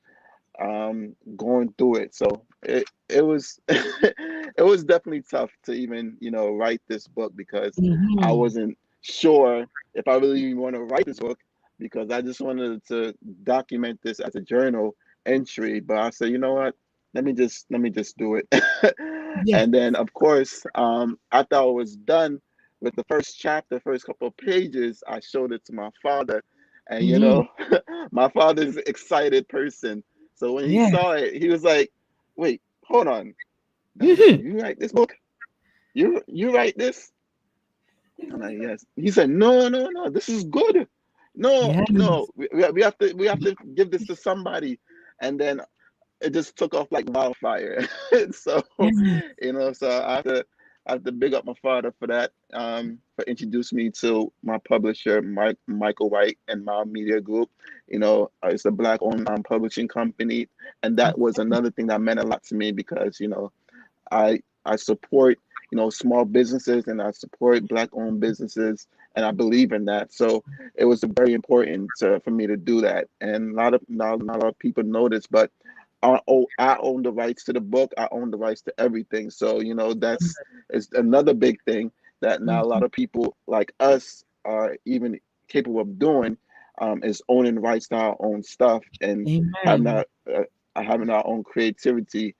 going through it. So it was it was definitely tough to even write this book because I Mm-hmm. wasn't sure if I really even want to write this book because I just wanted to document this as a journal entry. But I said, you know what? Let me just do it. Yeah. And then of course, after I was done with the first chapter, first couple of pages, I showed it to my father, and Mm-hmm. my father's an excited person. So when he Yeah. saw it, he was like, "Wait, hold on, Daniel, Mm-hmm. you write this book? You write this?" I'm like, "Yes." He said, "No, no, no, this is good. No, Yes. no, we have to give this to somebody." And then it just took off like wildfire. So, Yes. so I have to big up my father for that, for introducing me to my publisher, Michael White and My Media Group. It's a black-owned publishing company, and that was another thing that meant a lot to me because I support small businesses and I support black-owned businesses, and I believe in that. So it was very important for me to do that, and not a lot of people know this, but I own the rights to the book. I own the rights to everything. So that's is another big thing that not a lot Mhm. of people like us are even capable of doing, is owning rights to our own stuff and having Amen. our own creativity.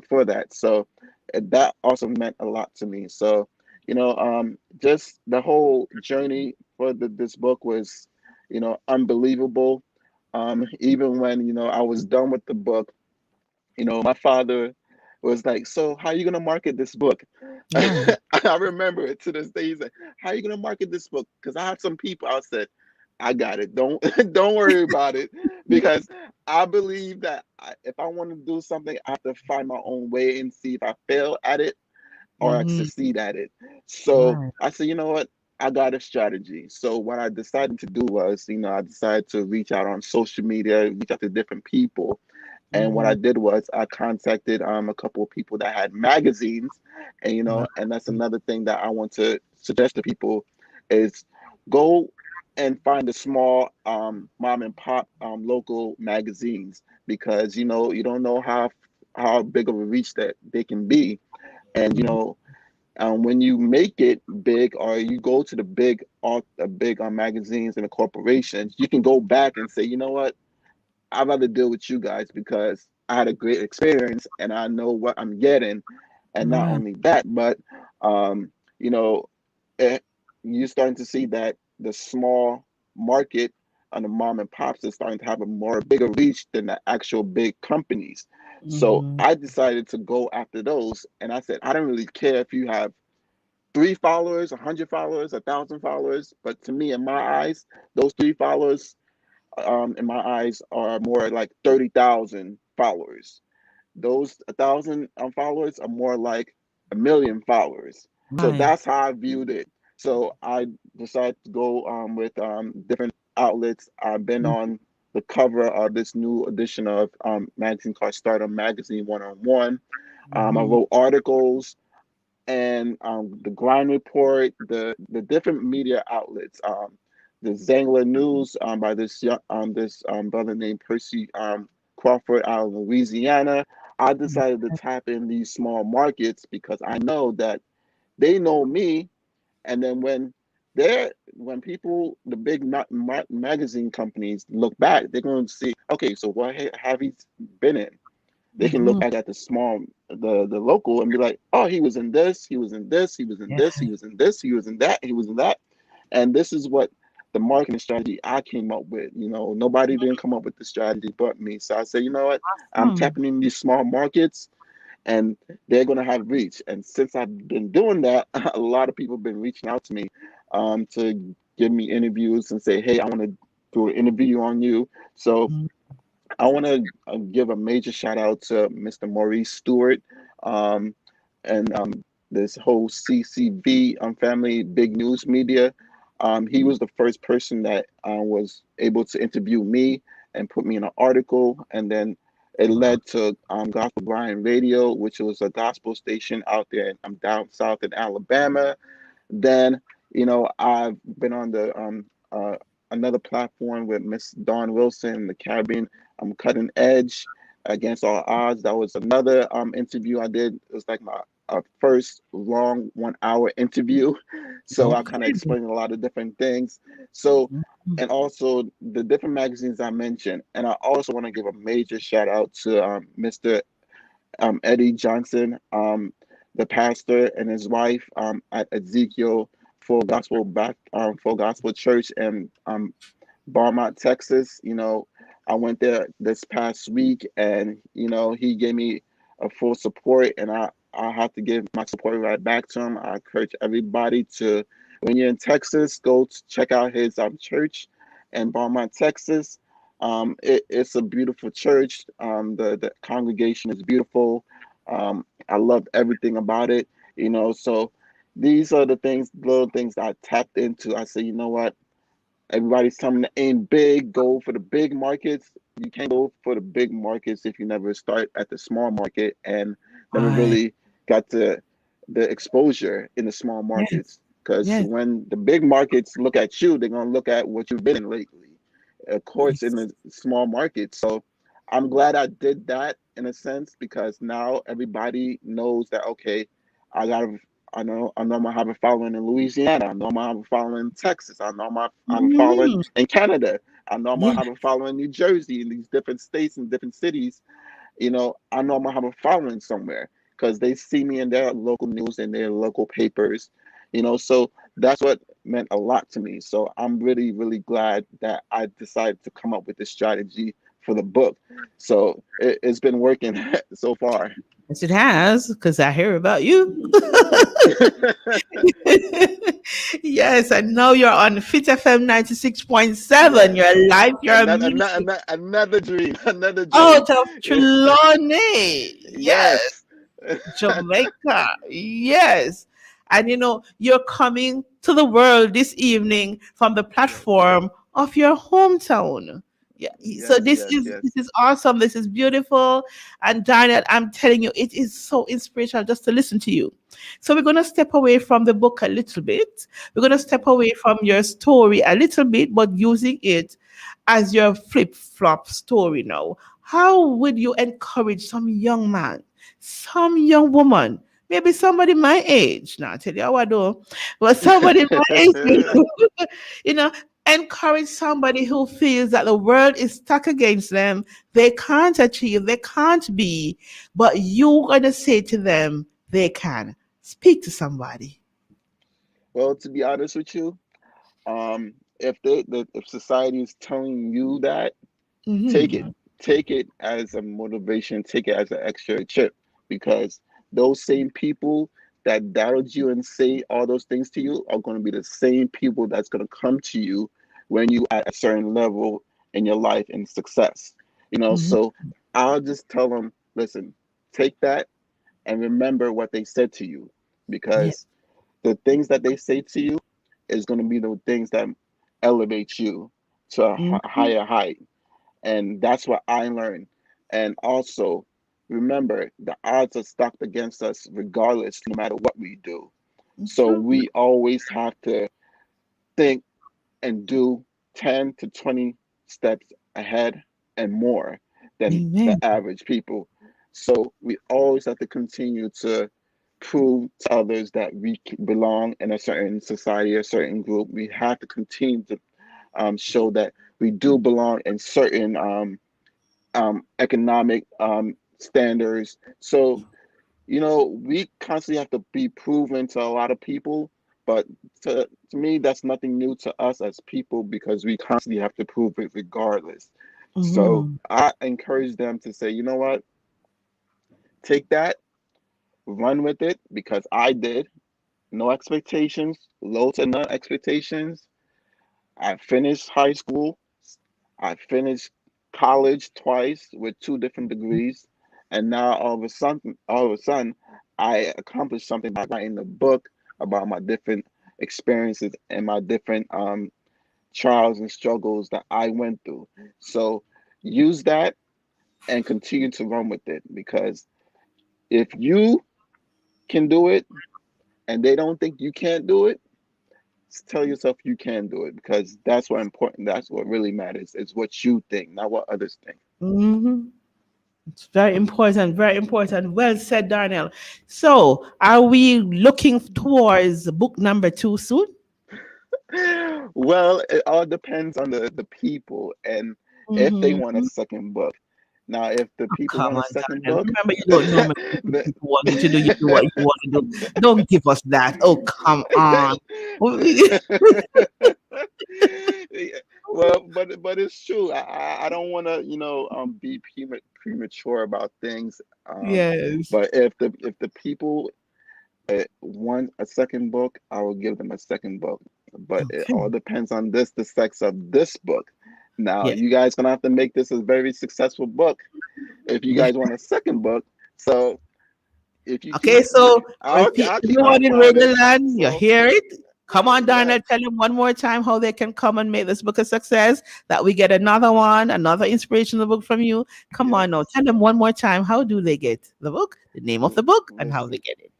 For that. So that also meant a lot to me. So just the whole journey for this book was unbelievable. Even when I was done with the book, my father was like, "So how are you gonna market this book?" Yeah. I remember it to this day. He's like, "How are you gonna market this book?" Because I had some people. I said, "I got it. Don't don't worry about it," because I believe that if I want to do something, I have to find my own way and see if I fail at it or I Mm-hmm. succeed at it. So Right. I said, you know what? I got a strategy. So what I decided to do was, I decided to reach out on social media, reach out to different people, and what Mm-hmm. I did was I contacted a couple of people that had magazines, and Right. and that's another thing that I want to suggest to people is go and find the small mom and pop local magazines because you don't know how big of a reach that they can be, and Mm-hmm. when you make it big or you go to the big magazines and the corporations, you can go back and say, you know what, I'd rather deal with you guys because I had a great experience and I know what I'm getting. And not Right. only that, but you know, eh, you're starting to see that the small market and the mom and pops is starting to have a more bigger reach than the actual big companies. So Mm-hmm. I decided to go after those, and I said I don't really care if you have 3 followers, 100 followers, 1,000 followers, but to me, in my eyes, those 3 followers, in my eyes, are more like 30,000 followers. Those 1,000 followers are more like 1 million followers. So Right. that's how I viewed it. So I decided to go with different outlets. I've been on the cover of this new edition of magazine called Stardom Magazine 101. I Mm-hmm. wrote articles and the Grind Report, the different media outlets, the Zangler News by this brother named Percy Crawford out of Louisiana. I decided to tap in these small markets because I know that they know me, and then when people, the big magazine companies look back, they're going to see, okay, so what have he been in? They can look Mm-hmm. back at the small, the local, and be like, oh, he was in this, he was in this, he was in Yeah. this, he was in this, he was in that, he was in that. And this is what the marketing strategy I came up with. Nobody didn't come up with the strategy but me. So I said, you know what, I'm Hmm. tapping in these small markets, and they're going to have reach. And since I've been doing that, a lot of people have been reaching out to me to give me interviews and say, hey, I want to do an interview on you. So I want to give a major shout out to Mr. Maurice Stewart, um, and this whole CCV family, Big News Media. He was the first person that was able to interview me and put me in an article, and then it Wow. led to Gospel Brian Radio, which was a gospel station out there. I'm down south in Alabama. Then, I've been on the another platform with Miss Dawn Wilson, the Caribbean Cutting Edge Against All Odds. That was another interview I did. It was like my first long 1 hour interview. So I kind of Okay. explained a lot of different things. So, Mhm. and also the different magazines I mentioned. And I also want to give a major shout out to Mr. Eddie Johnson, the pastor, and his wife at Ezekiel Full Gospel Church in Beaumont, Texas. I went there this past week, and he gave me a full support, and I have to give my support right back to him. I encourage everybody to, when you're in Texas, go to check out his church in Beaumont, Texas. It's a beautiful church. The congregation is beautiful. I love everything about it. So these are the things, little things I tapped into. I said, you know what? Everybody's telling me to aim big, go for the big markets. You can't go for the big markets if you never start at the small market and never Right. really got the exposure in the small Yes. markets. Because Yes. when the big markets look at you, they're gonna look at what you've been in lately. Of course, in Yes. the small market. So I'm glad I did that in a sense because now everybody knows that okay, I gotta I know I'm gonna have a following in Louisiana. I know I'm gonna have a following in Texas. I know I have a following Mhm. in Canada. I know I'm gonna Yeah. have a following in New Jersey, in these different states and different cities. I know I'm gonna have a following somewhere because they see me in their local news and their local papers. So that's what meant a lot to me. So I'm really, really glad that I decided to come up with this strategy for the book. So it's been working so far. Yes, it has, because I hear about you. Yes, I know you're on Fit FM 96.7. Yes. You're live, you're Another, music another dream, another out dream. of Trelawney. Yes, Yes. Jamaica. Yes. And you're coming to the world this evening from the platform of your hometown. Yeah. So Yes, this yes, is yes. this is awesome. This is beautiful. And Daniel, I'm telling you, it is so inspirational just to listen to you. So we're gonna step away from the book a little bit. We're gonna step away from your story a little bit, but using it as your flip flop story now. How would you encourage some young man, some young woman, maybe somebody my age? Now, I tell you how I do, but somebody my age, you know, encourage somebody who feels that the world is stuck against them, they can't achieve, they can't be, but you're going to say to them, they can. Speak to somebody. Well, to be honest with you, if society is telling you that, take it Mm-hmm. take it as a motivation, take it as an extra chip, because those same people that doubted you and say all those things to you are going to be the same people that's going to come to you when you at a certain level in your life and success. Mm-hmm. So I'll just tell them, listen, take that and remember what they said to you, Yeah. because the things that they say to you is going to be the things that elevate you to a Mm-hmm. higher height. And that's what I learned. And also, remember, the odds are stacked against us regardless, no matter what we do. So True. we always have to think and do 10 to 20 steps ahead and more than the Amen. average people. So we always have to continue to prove to others that we belong in a certain society, a certain group. We have to continue to show that we do belong in certain economic standards. So, we constantly have to be proven to a lot of people, but to me, that's nothing new to us as people because we constantly have to prove it regardless. So Mm-hmm. I encourage them to say, you know what, take that, run with it, because I did. No expectations, low to none expectations. I finished high school. I finished college twice with two different degrees, and now all of a sudden, I accomplished something by writing a book about my different experiences and my different trials and struggles that I went through. So use that and continue to run with it, because if you can do it and they don't think you can't do it, tell yourself you can do it, because that's what important. That's what really matters. Is what you think, not what others think. Mm-hmm. It's very important, very important. Well said, Darnell. So, are we looking towards book number two soon? Well, it all depends on the people and if they want a Mm-hmm. second book. Now, if the Oh, people come want a on, second Darnell. book, Remember, you don't know me. What the- people want you to do, you do what you want to do. Don't give us that. Oh, come on. Yeah, well, but it's true. I don't want to be premature about things. Yes. But if the people want a second book, I will give them a second book. But it Okay. all depends on the sex of this book. Now, Yeah. you guys gonna have to make this a very successful book if you Yeah. guys want a second book. So if you keep, Okay, so I'll keep my everyone in promise. Radio Land, you So hear it? Come on, yes, Darnell, tell them one more time how they can come and make this book a success, that we get another one, another inspirational book from you. Come on now, yes. tell them one more time, how do they get the book, the name of the book, and how they Listen, get it?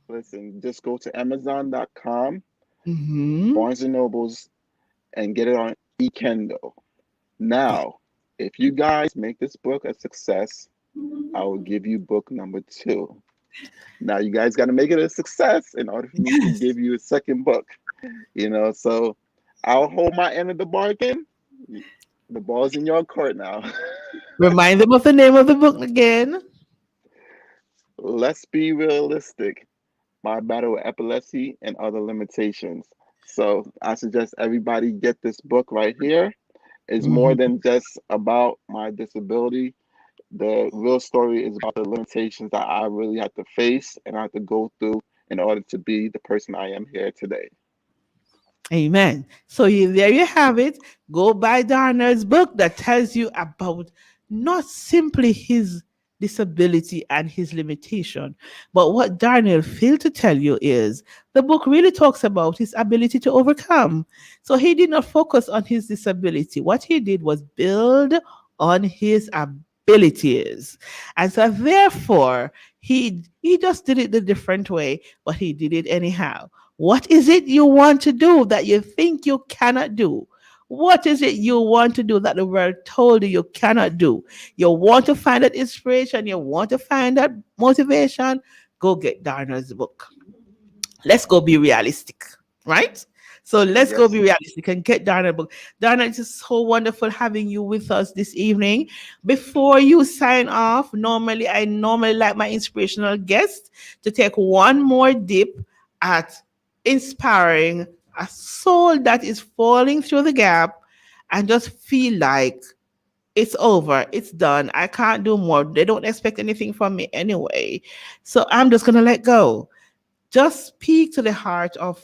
listen. Just go to Amazon.com, Mm-hmm. Barnes and Nobles, and get it on eKindle. Now, if you guys make this book a success, I will give you book number two. Now you guys got to make it a success in order for me to Yes. give you a second book. So I'll hold my end of the bargain. The ball's in your court now. Remind them of the name of the book again. Let's be realistic. My battle with epilepsy and other limitations. So I suggest everybody get this book right here. It's more Mm-hmm. than just about my disability. The real story is about the limitations that I really had to face and I had to go through in order to be the person I am here today. Amen. So there you have it. Go buy Darner's book that tells you about not simply his disability and his limitation, but what Darnell failed to tell you is the book really talks about his ability to overcome. So he did not focus on his disability. What he did was build on his abilities. And so therefore, he just did it the different way, but he did it anyhow. What is it you want to do that you think you cannot do? What is it you want to do that the world told you you cannot do? You want to find that inspiration, you want to find that motivation? Go get Darner's book. Let's go be realistic, right? So let's go Yes, be realistic and get Darner book. Darner, it's just so wonderful having you with us this evening. Before you sign off, I normally like my inspirational guest to take one more dip at inspiring a soul that is falling through the gap and just feel like it's over, it's done, I can't do more. They don't expect anything from me anyway. So I'm just going to let go. Just speak to the heart of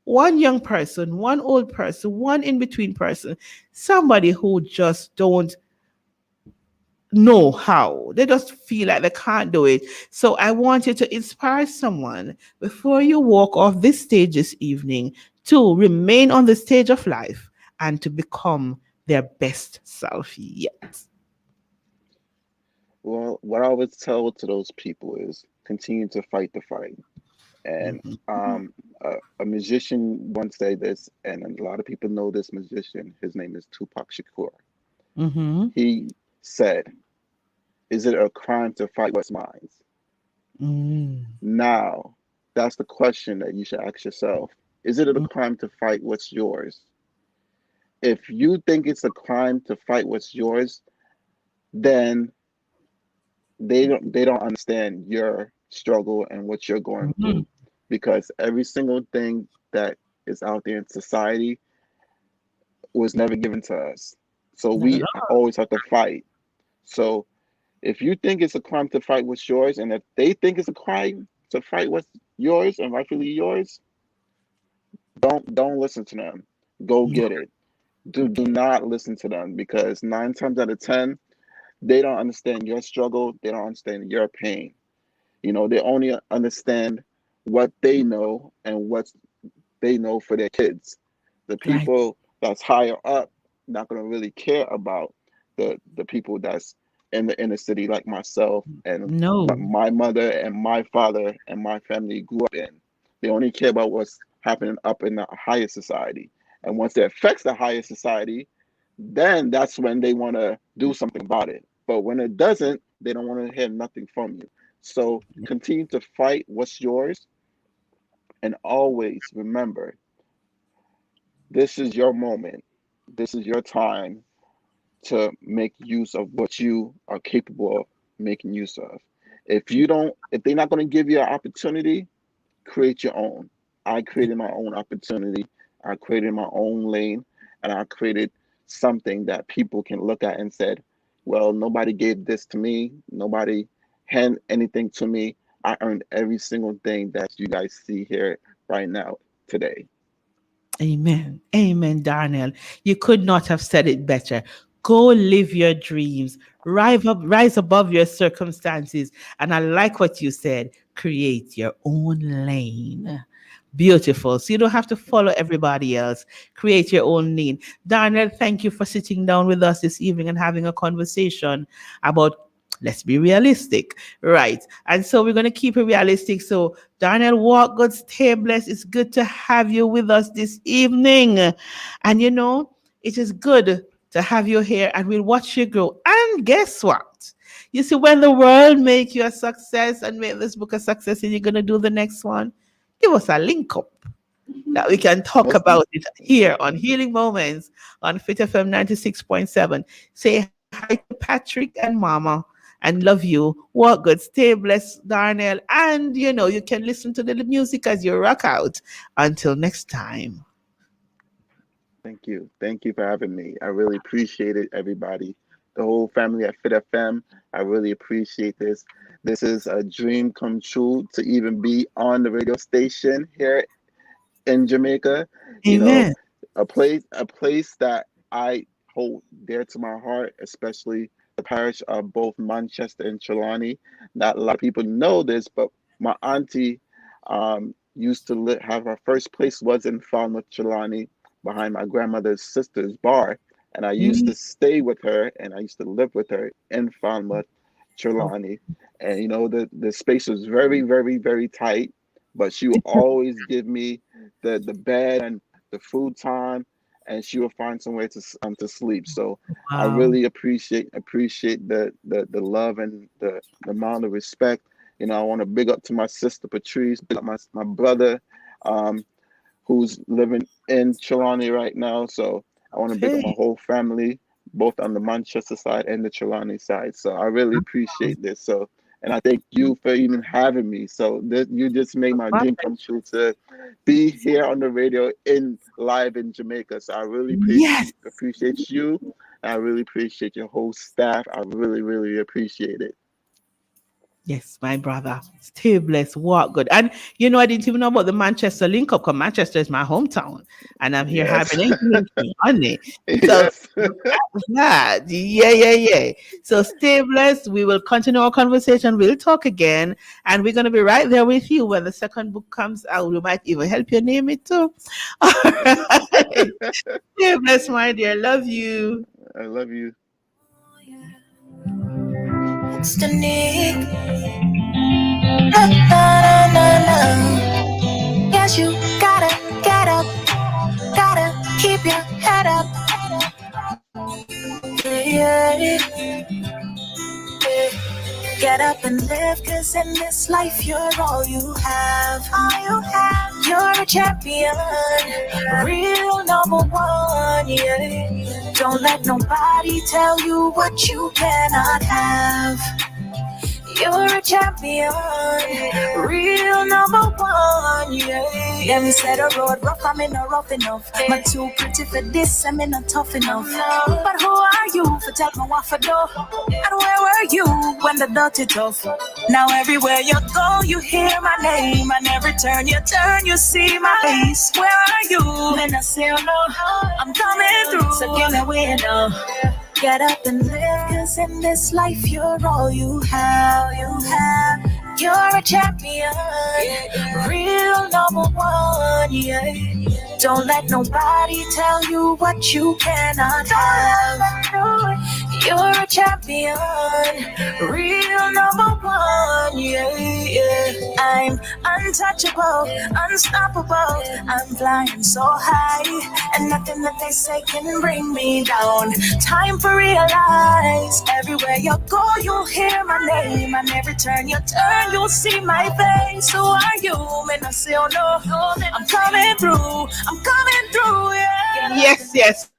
one young person, one old person, one in between person, somebody who just don't know how. They just feel like they can't do it. So I want you to inspire someone before you walk off this stage this evening to remain on the stage of life and to become their best self yet. Well, what I would tell to those people is continue to fight the fight. And Mhm. a musician once said this, and a lot of people know this musician. His name is Tupac Shakur. Mhm. He said, "Is it a crime to fight what's mine?" Mm. Now, that's the question that you should ask yourself. Is it a crime to fight what's yours? If you think it's a crime to fight what's yours, then they don't understand your struggle and what you're going Mhm. through, because every single thing that is out there in society was never given to us. So Not we at all. always have to fight. So if you think it's a crime to fight what's yours, and if they think it's a crime to fight what's yours and rightfully yours, don't listen to them. Go No. get it. Do Okay. not listen to them, because 9 times out of 10 they don't understand your struggle. They don't understand your pain. They only understand what they know and what they know for their kids. The Right. people that's higher up not going to really care about the people that's in the inner city, like myself and what No. my mother and my father and my family grew up in. They only care about what's happening up in the higher society. And once it affects the higher society, then that's when they want to do something about it. But when it doesn't, they don't want to hear nothing from you. So continue to fight what's yours, and always remember, this is your moment. This is your time to make use of what you are capable of making use of. If they're not going to give you an opportunity, create your own. I created my own opportunity. I created my own lane, and I created something that people can look at and said, well, nobody gave this to me. Nobody hand anything to me. I earned every single thing that you guys see here right now today. Amen. Amen, Darnell. You could not have said it better. Go live your dreams. Rise above your circumstances. And I like what you said. Create your own lane. Beautiful. So you don't have to follow everybody else. Create your own lane. Darnell, thank you for sitting down with us this evening and having a conversation about, let's be realistic. Right. And so we're going to keep it realistic. So Darnell Walk, God stay blessed. It's good to have you with us this evening. And it is good to have you here and we'll watch you grow. And guess what? You see, when the world make you a success and make this book a success and you're going to do the next one, give us a link up that we can talk Most about it here on Healing Moments on Fit FM 96.7. Say hi to Patrick and Mama and love you. Walk good, stay blessed, Darnell. And you can listen to the music as you rock out. Until next time. Thank you. Thank you for having me. I really appreciate it, everybody. The whole family at Fit FM. I really appreciate this. This is a dream come true to even be on the radio station here in Jamaica. You know, Amen. a place that I hold dear to my heart, especially the parish of both Manchester and Trelawney. Not a lot of people know this, but my auntie used to have her first place was in Falmouth, Trelawney, behind my grandmother's sister's bar. And I used Mm. to stay with her and I used to live with her in Falmouth, Oh, Trelawney. And the space was very, very, very tight, but she would always give me the bed and the food time, and she would find somewhere to sleep. So I wow. really appreciate the love and the amount of respect. I want to big up to my sister Patrice, big up my brother, um, who's living in Trelawney right now. So I want to big up my Hey. whole family, both on the Manchester side and the Trelawney side. So I really appreciate this. So And I thank you for even having me. So you just made my dream come true to be here on the radio in live in Jamaica. So I really Yes. appreciate you. I really appreciate your whole staff. I really, really appreciate it. Yes, my brother. Stay blessed. Walk good. And you know, I didn't even know about the Manchester link up because Manchester is my hometown. And I'm here Yes. having a honey. So Yes. yeah, yeah. So stay blessed. We will continue our conversation. We'll talk again. And we're gonna be right there with you when the second book comes out. We might even help you name it too. All right. Stay blessed, my dear. Love you. I love you. It's the Nick. Na, na, na, na. Yes, you gotta get up, gotta keep your head up. Yeah. Get up and live, cause in this life you're all you have. All you have. You're a champion, real number one, yeah. Don't let nobody tell you what you cannot have. You're a champion, real number one, yeah. Yeah, me said the road rough, I'm in a rough enough. I'm too pretty for this, I'm in a tough enough. But who are you for tell me what for do? And where were you when the dirty tough? Now everywhere you go, you hear my name. And every turn you turn, you see my face. Where are you? Then I say, oh no, I'm coming through. So give me a window. Get up and live, cause in this life you're all you have, You're a champion, real number one, yeah. Don't let nobody tell you what you cannot have. You're a champion, real number one, yeah. I'm untouchable, unstoppable. I'm flying so high, and nothing that they say can bring me down. Time for realize, everywhere you go, you'll hear my name, and every turn you turn, you'll see my face. Who are you? Man, I say, oh no, I'm coming through, yeah. Yes.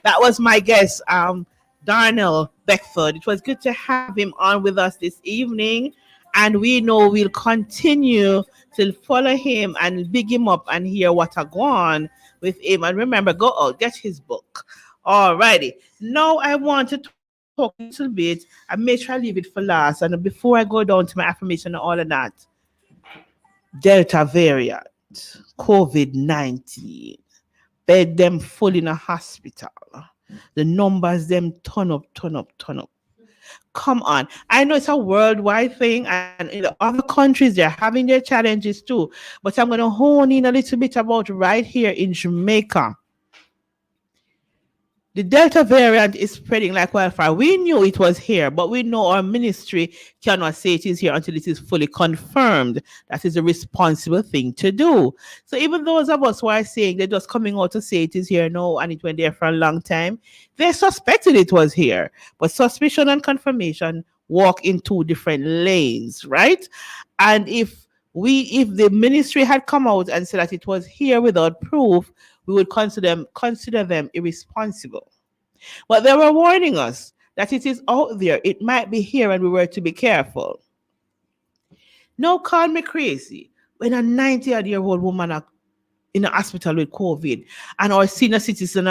That was my guest, Darnell Beckford. It was good to have him on with us this evening. And we know we'll continue to follow him and big him up and hear what are going on with him. And remember, go out, get his book. All righty. Now I want to talk a little bit. I may try to leave it for last. And before I go down to my affirmation and all of that, Delta variant, COVID-19, bed them full in a hospital. The numbers them turn up. Come on. I know it's a worldwide thing, and in the other countries, they're having their challenges too. But I'm going to hone in a little bit about right here in Jamaica. The Delta variant is spreading like wildfire. We knew it was here, but we know our ministry cannot say it is here until it is fully confirmed. That is a responsible thing to do. So even those of us who are saying they're just coming out to say it is here now and it went there for a long time, they suspected it was here. But suspicion and confirmation walk in two different lanes, right? And if the ministry had come out and said that it was here without proof, we would consider them irresponsible. But they were warning us that it is out there, it might be here, and we were to be careful. No, call me crazy when a 90-year-old woman in a hospital with COVID and our senior citizen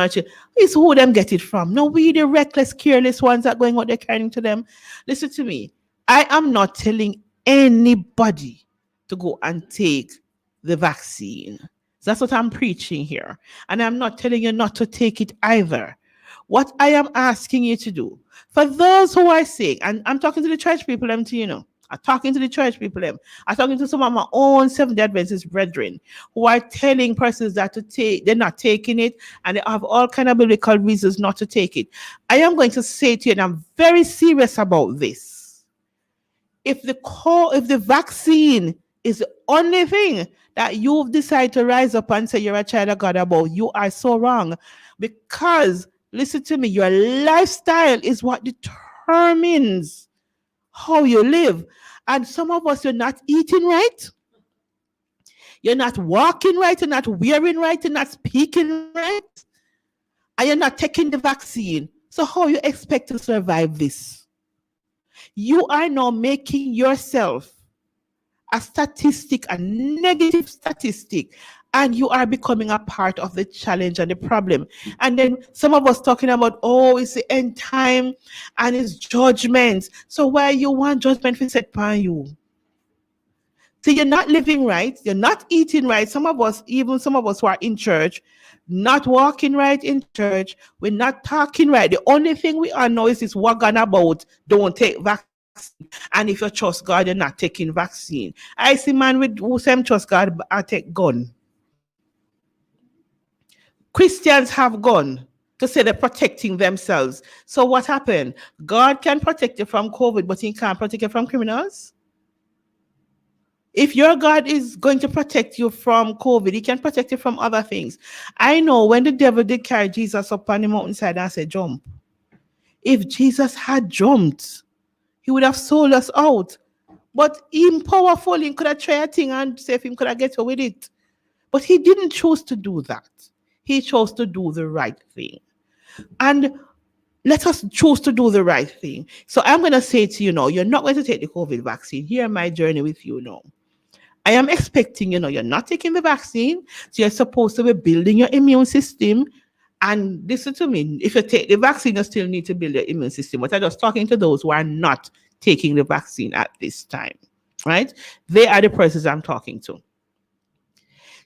is who them get it from. No, we the reckless, careless ones that going out there carrying to them. Listen to me. I am not telling anybody to go and take the vaccine. That's what I'm preaching here. And I'm not telling you not to take it either. What I am asking you to do, for those who are sick, and I'm talking to the church people, I'm talking to the church people, I'm talking to some of my own Seventh-day Adventist brethren who are telling persons that they're not taking it, and they have all kind of biblical reasons not to take it. I am going to say to you, and I'm very serious about this. If the vaccine is the only thing that you've decided to rise up and say you're a child of God about, you are so wrong. Because, listen to me, your lifestyle is what determines how you live. And some of us, you're not eating right. You're not walking right. You're not wearing right. You're not speaking right. And you're not taking the vaccine. So how you expect to survive this? You are now making yourself a statistic, a negative statistic, and you are becoming a part of the challenge and the problem. And then some of us talking about, oh, it's the end time and it's judgment. So why you want judgment to set upon you? So you're not living right, you're not eating right. Some of us, even some of us who are in church, not walking right in church, we're not talking right. The only thing we all know is this wagon about don't take vaccine. And if you trust God, you're not taking vaccine. I see man with who say trust God, but I take gun. Christians have gun to say they're protecting themselves. So what happened? God can protect you from COVID, but he can't protect you from criminals. If your God is going to protect you from COVID, he can protect you from other things. I know when the devil did carry Jesus up on the mountainside and said, jump. If Jesus had jumped, he would have sold us out. But him powerful, he could have tried a thing and say if he could have get away with it. But he didn't choose to do that. He chose to do the right thing. And let us choose to do the right thing. So I'm going to say to you now, you're not going to take the COVID vaccine. Here my journey with you now. I am expecting, you're not taking the vaccine. So you're supposed to be building your immune system. And listen to me, if you take the vaccine, you still need to build your immune system. But I'm just talking to those who are not taking the vaccine at this time, right? They are the persons I'm talking to.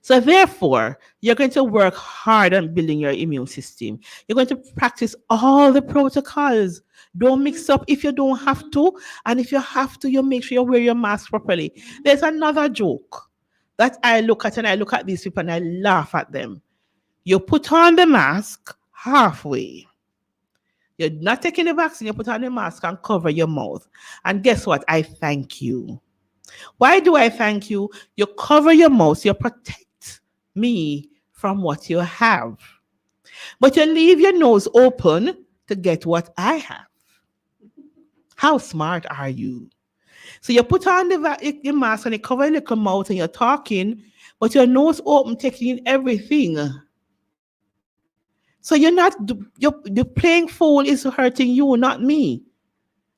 So therefore, you're going to work hard on building your immune system. You're going to practice all the protocols. Don't mix up if you don't have to. And if you have to, you make sure you wear your mask properly. There's another joke that I look at, and I look at these people and I laugh at them. You put on the mask halfway. You're not taking the vaccine, you put on the mask and cover your mouth. And guess what? I thank you. Why do I thank you? You cover your mouth, you protect me from what you have. But you leave your nose open to get what I have. How smart are you? So you put on the mask and you cover your little mouth and you're talking, but your nose open, taking in everything. So the playing fool is hurting you, not me.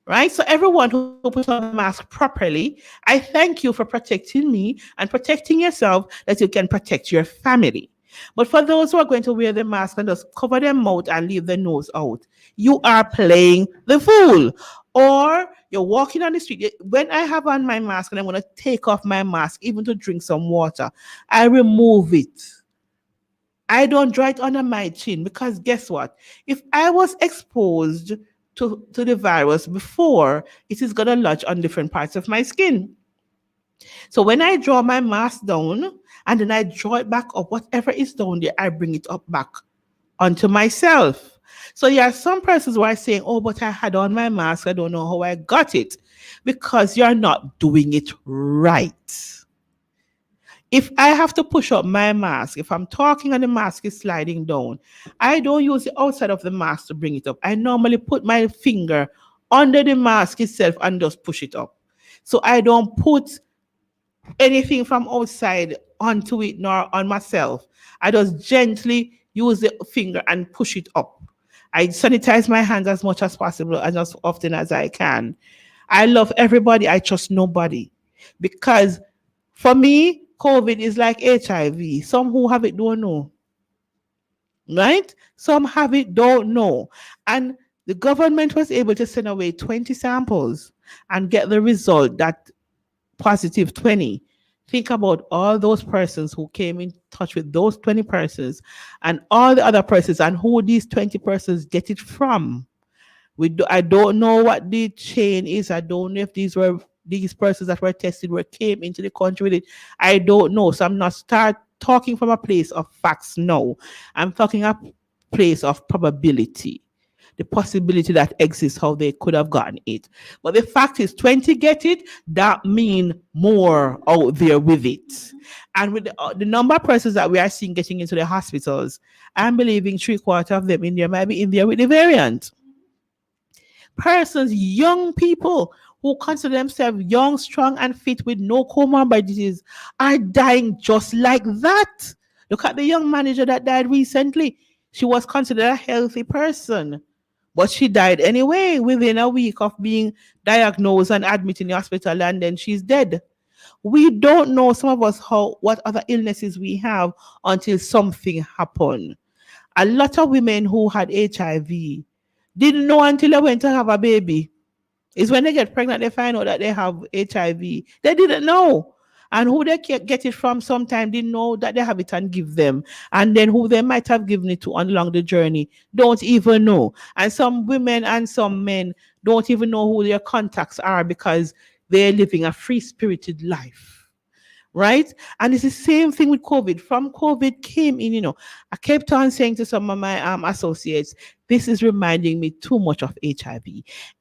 Right? So everyone who puts on the mask properly, I thank you for protecting me and protecting yourself that you can protect your family. But for those who are going to wear the mask and just cover their mouth and leave their nose out, you are playing the fool. Or you're walking on the street. When I have on my mask and I'm going to take off my mask, even to drink some water, I remove it. I don't draw it under my chin because guess what? If I was exposed to the virus before, it is going to lodge on different parts of my skin. So when I draw my mask down and then I draw it back up, whatever is down there, I bring it up back onto myself. So there are some persons who are saying, oh, but I had on my mask, I don't know how I got it. Because you're not doing it right. If I have to push up my mask, if I'm talking and the mask is sliding down, I don't use the outside of the mask to bring it up. I normally put my finger under the mask itself and just push it up. So I don't put anything from outside onto it nor on myself. I just gently use the finger and push it up. I sanitize my hands as much as possible and as often as I can. I love everybody. I trust nobody. Because for me, COVID is like HIV. Some who have it don't know. Right? Some have it, don't know. And the government was able to send away 20 samples and get the result that positive 20. Think about all those persons who came in touch with those 20 persons and all the other persons and who these 20 persons get it from. I don't know what the chain is. I don't know if these persons that were tested came into the country with it. I don't know. So I'm not talking from a place of facts now. I'm talking a place of probability. The possibility that exists, how they could have gotten it. But the fact is 20 get it, that mean more out there with it. And with the number of persons that we are seeing getting into the hospitals, I'm believing 3/4 of them in there might be in there with the variant. Persons, young people who consider themselves young, strong, and fit with no comorbidities are dying just like that. Look at the young manager that died recently. She was considered a healthy person, But she died anyway within a week of being diagnosed and admitted in the hospital, and then she's dead. We don't know, some of us, how what other illnesses we have until something happened. A lot of women who had HIV didn't know until they went to have a baby. It's when they get pregnant they find out that they have HIV. They didn't know. And who they get it from sometimes didn't know that they have it and give them. And then who they might have given it to along the journey don't even know. And some women and some men don't even know who their contacts are because they're living a free spirited life, right? And it's the same thing with COVID. From COVID came in, I kept on saying to some of my associates, this is reminding me too much of HIV.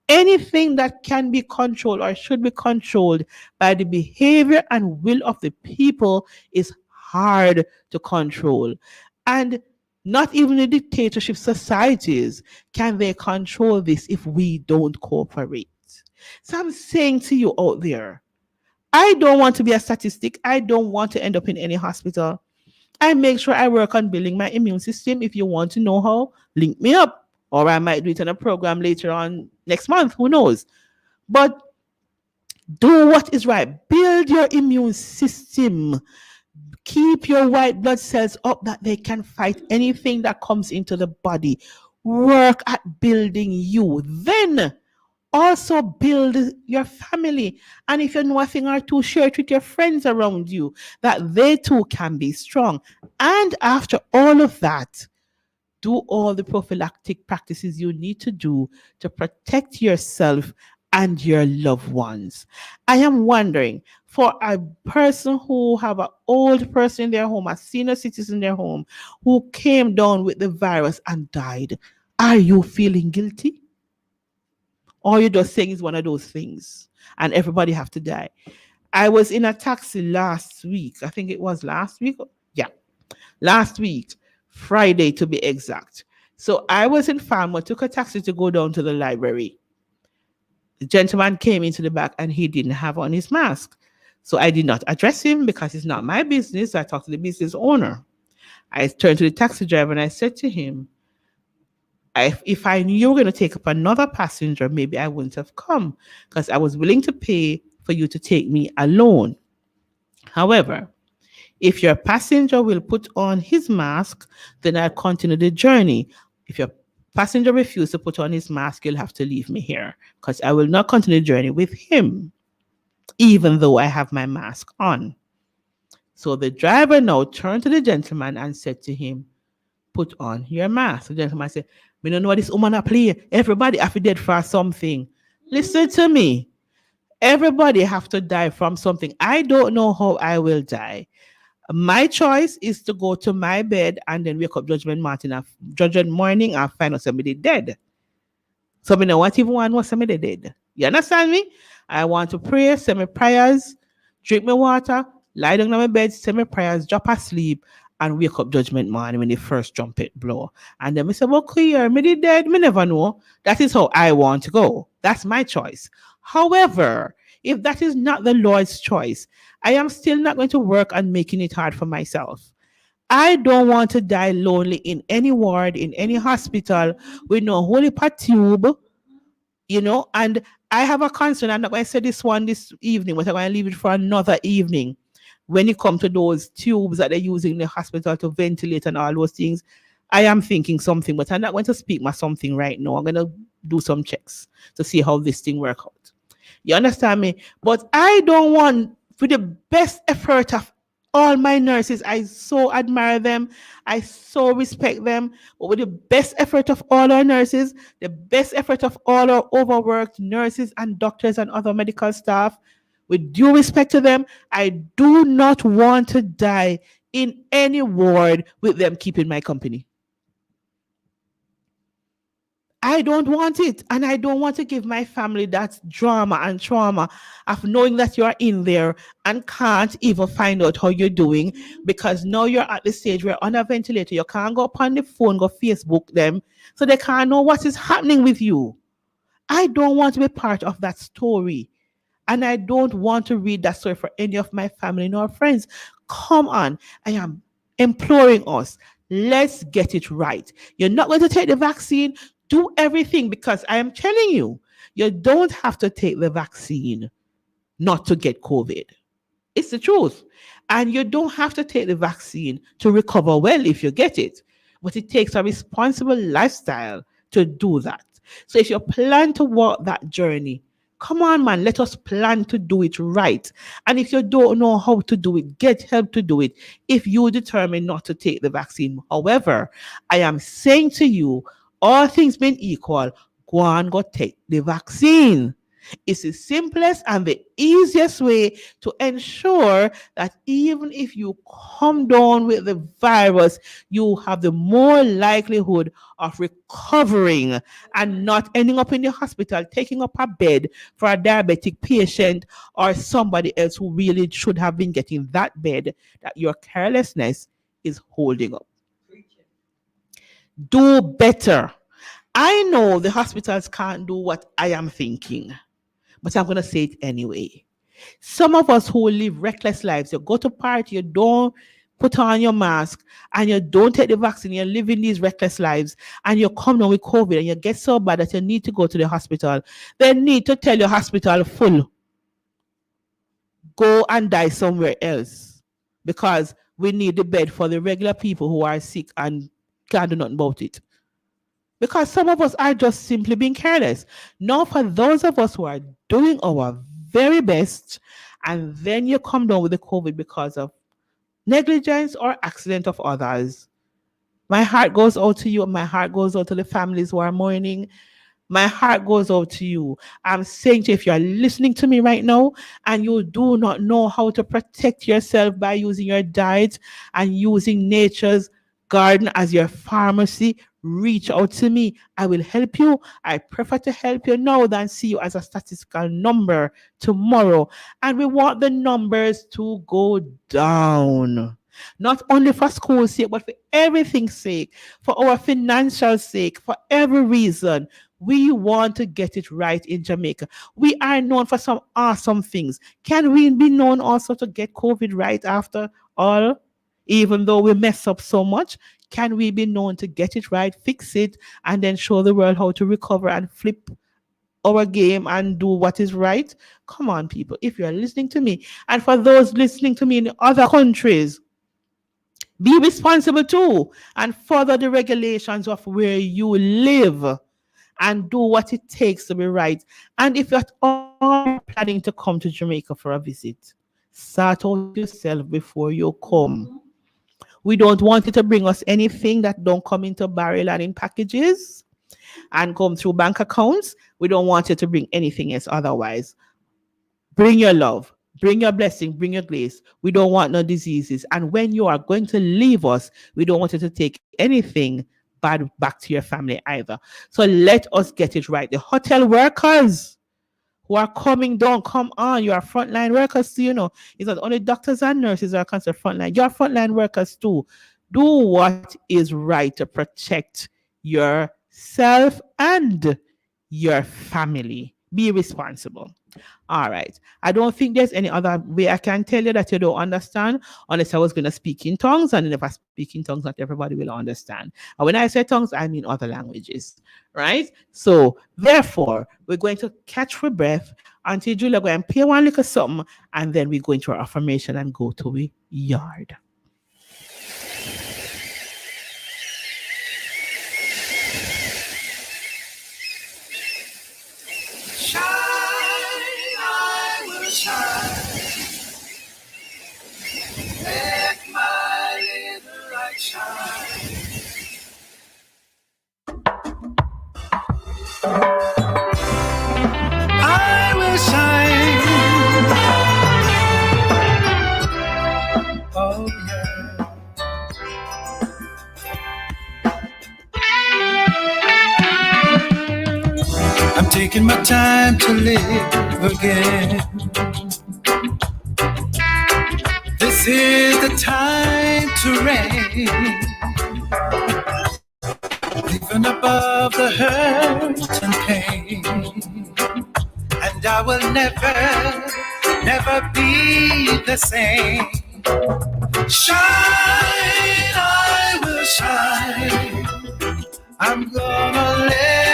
Anything that can be controlled or should be controlled by the behavior and will of the people is hard to control. And not even the dictatorship societies can they control this if we don't cooperate. So I'm saying to you out there, I don't want to be a statistic. I don't want to end up in any hospital. I make sure I work on building my immune system. If you want to know how, link me up. Or I might do it on a program later on next month. Who knows? But do what is right. Build your immune system. Keep your white blood cells up that they can fight anything that comes into the body. Work at building you. Then also build your family. And if you know a thing or two, share it with your friends around you that they too can be strong. And after all of that, do all the prophylactic practices you need to do to protect yourself and your loved ones. I am wondering, for a person who have an old person in their home, a senior citizen in their home, who came down with the virus and died, are you feeling guilty? Or you just saying it's one of those things and everybody have to die? I was in a taxi last week. I think it was last week. Yeah, last week, Friday to be exact. So I was in Falmouth, took a taxi to go down to the library. The gentleman came into the back and he didn't have on his mask. So I did not address him because it's not my business. I talked to the business owner. I turned to the taxi driver and I said to him, if I knew you were going to take up another passenger, maybe I wouldn't have come because I was willing to pay for you to take me alone. However, if your passenger will put on his mask, then I'll continue the journey. If your passenger refuses to put on his mask, you'll have to leave me here because I will not continue the journey with him, even though I have my mask on. So the driver now turned to the gentleman and said to him, put on your mask. The gentleman said, we don't know what this woman a play. Everybody have to dead for something. Listen to me. Everybody have to die from something. I don't know how I will die. My choice is to go to my bed and then wake up judgment morning and find out somebody dead. So I don't want even one know somebody dead. You understand me? I want to pray, say my prayers, drink my water, lie down on my bed, say my prayers, drop asleep, and wake up judgment morning when the first trumpet blow. And then I say, well, clear, me dead, me never know. That is how I want to go. That's my choice. However, if that is not the Lord's choice, I am still not going to work on making it hard for myself. I don't want to die lonely in any ward, in any hospital, with no holy tube, and I have a concern. I'm not going to say this one this evening, but I'm going to leave it for another evening. When it comes to those tubes that they're using in the hospital to ventilate and all those things, I am thinking something, but I'm not going to speak my something right now. I'm going to do some checks to see how this thing works out. You understand me? But I don't want, for the best effort of all my nurses, I so admire them. I so respect them. But with the best effort of all our nurses, the best effort of all our overworked nurses and doctors and other medical staff, with due respect to them, I do not want to die in any ward with them keeping my company. I don't want it. And I don't want to give my family that drama and trauma of knowing that you are in there and can't even find out how you're doing because now you're at the stage where on a ventilator, you can't go up on the phone, go Facebook them, so they can't know what is happening with you. I don't want to be part of that story. And I don't want to read that story for any of my family nor friends. Come on. I am imploring us. Let's get it right. You're not going to take the vaccine. Do everything, because I am telling you, you don't have to take the vaccine not to get COVID. It's the truth. And you don't have to take the vaccine to recover well if you get it. But it takes a responsible lifestyle to do that. So if you plan to walk that journey, come on, man, let us plan to do it right. And if you don't know how to do it, get help to do it if you determine not to take the vaccine. However, I am saying to you, all things being equal, go and go take the vaccine. It's the simplest and the easiest way to ensure that even if you come down with the virus, you have the more likelihood of recovering and not ending up in the hospital, taking up a bed for a diabetic patient or somebody else who really should have been getting that bed that your carelessness is holding up. Do better. I know the hospitals can't do what I am thinking, but I'm going to say it anyway. Some of us who live reckless lives, you go to party, you don't put on your mask, and you don't take the vaccine, you're living these reckless lives, and you come down with COVID, and you get so bad that you need to go to the hospital. They need to tell your hospital full, go and die somewhere else, because we need the bed for the regular people who are sick and can't do nothing about it. Because some of us are just simply being careless. Now, for those of us who are doing our very best, and then you come down with the COVID because of negligence or accident of others, my heart goes out to you. My heart goes out to the families who are mourning. My heart goes out to you. I'm saying to you, if you are listening to me right now and you do not know how to protect yourself by using your diet and using nature's garden as your pharmacy, reach out to me. I will help you. I prefer to help you now than see you as a statistical number tomorrow. And we want the numbers to go down. Not only for school's sake, but for everything's sake, for our financial sake, for every reason. We want to get it right in Jamaica. We are known for some awesome things. Can we be known also to get COVID right after all? Even though we mess up so much, can we be known to get it right, fix it, and then show the world how to recover and flip our game and do what is right? Come on, people, if you're listening to me, and for those listening to me in other countries, be responsible too and follow the regulations of where you live and do what it takes to be right. And if you're all planning to come to Jamaica for a visit, sort out yourself before you come. We don't want you to bring us anything that don't come into barrel and in packages and come through bank accounts. We don't want you to bring anything else otherwise. Bring your love, bring your blessing, bring your grace. We don't want no diseases. And when you are going to leave us, we don't want you to take anything bad back to your family either. So let us get it right. The hotel workers who are coming down, come on, you are frontline workers too, you know. It's not only doctors and nurses are considered frontline. You are frontline workers too. Do what is right to protect yourself and your family. Be responsible. All right. I don't think there's any other way I can tell you that you don't understand unless I was going to speak in tongues. And if I speak in tongues, not everybody will understand. And when I say tongues, I mean other languages. Right? So, therefore, we're going to catch our breath until Julia go and play one little something. And then we go into our affirmation and go to the yard. Let my little light shine. I will shine. Oh yeah. I'm taking my time to live again. This is the time to reign, living above the hurt and pain. And I will never, never be the same. Shine, I will shine. I'm gonna let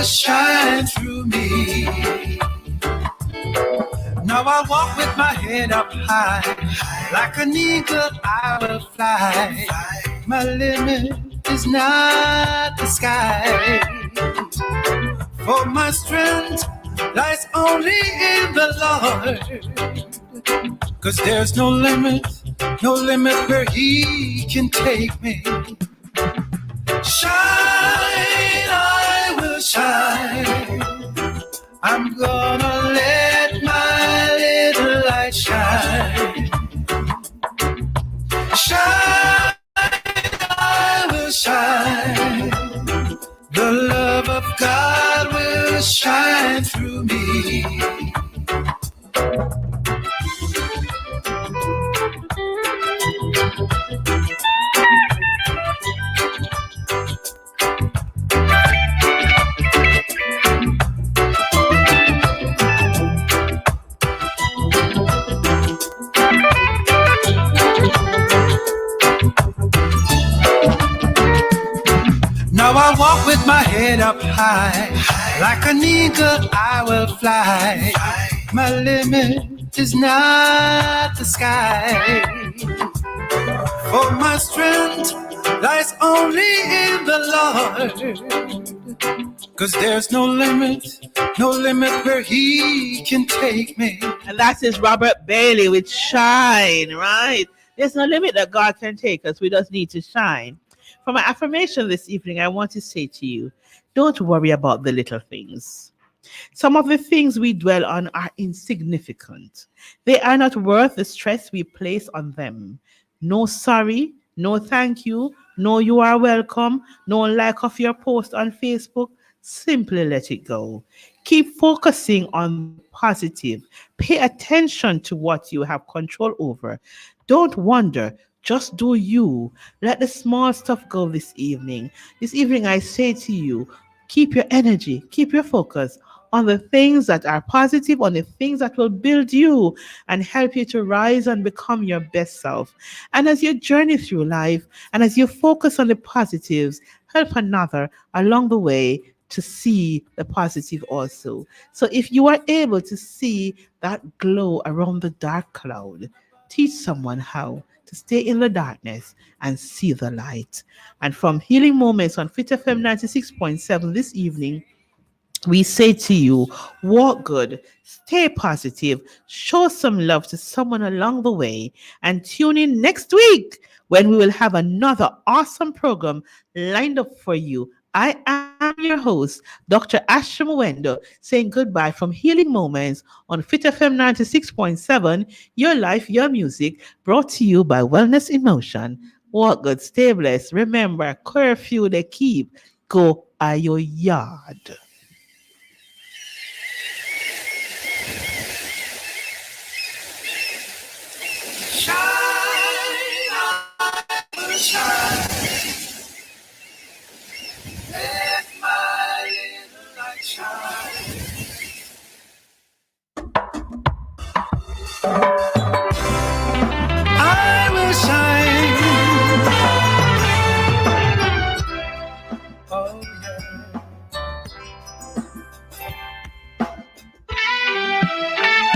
will shine through me. Now I walk with my head up high, like an eagle I will fly. My limit is not the sky, for my strength lies only in the Lord. 'Cause there's no limit where He can take me. Shine, I will shine. I'm gonna let my little light shine. Shine, I will shine. The love of God will shine through me. Now I walk with my head up high, like an eagle I will fly. My limit is not the sky, for my strength lies only in the Lord. 'Cause there's no limit where He can take me. And that is Robert Bailey with Shine, right? There's no limit that God can take us. We just need to shine. For my affirmation this evening, I want to say to you, don't worry about the little things. Some of the things we dwell on are insignificant. They are not worth the stress we place on them. No sorry, no thank you, no you are welcome, no like of your post on Facebook. Simply let it go. Keep focusing on the positive. Pay attention to what you have control over. Don't wonder. Just do you. Let the small stuff go this evening. This evening, I say to you, keep your energy, keep your focus on the things that are positive, on the things that will build you and help you to rise and become your best self. And as you journey through life and as you focus on the positives, help another along the way to see the positive also. So if you are able to see that glow around the dark cloud, teach someone how to stay in the darkness and see the light. And from Healing Moments on Fit FM 96.7 this evening, we say to you, walk good, stay positive, show some love to someone along the way, and tune in next week when we will have another awesome program lined up for you. I am your host, Dr. Asha Mwendo, saying goodbye from Healing Moments on Fit FM 96.7, your life, your music, brought to you by Wellness in Motion. Walk good, stay blessed. Remember, curfew they keep. Go a your yard. Let my little light shine.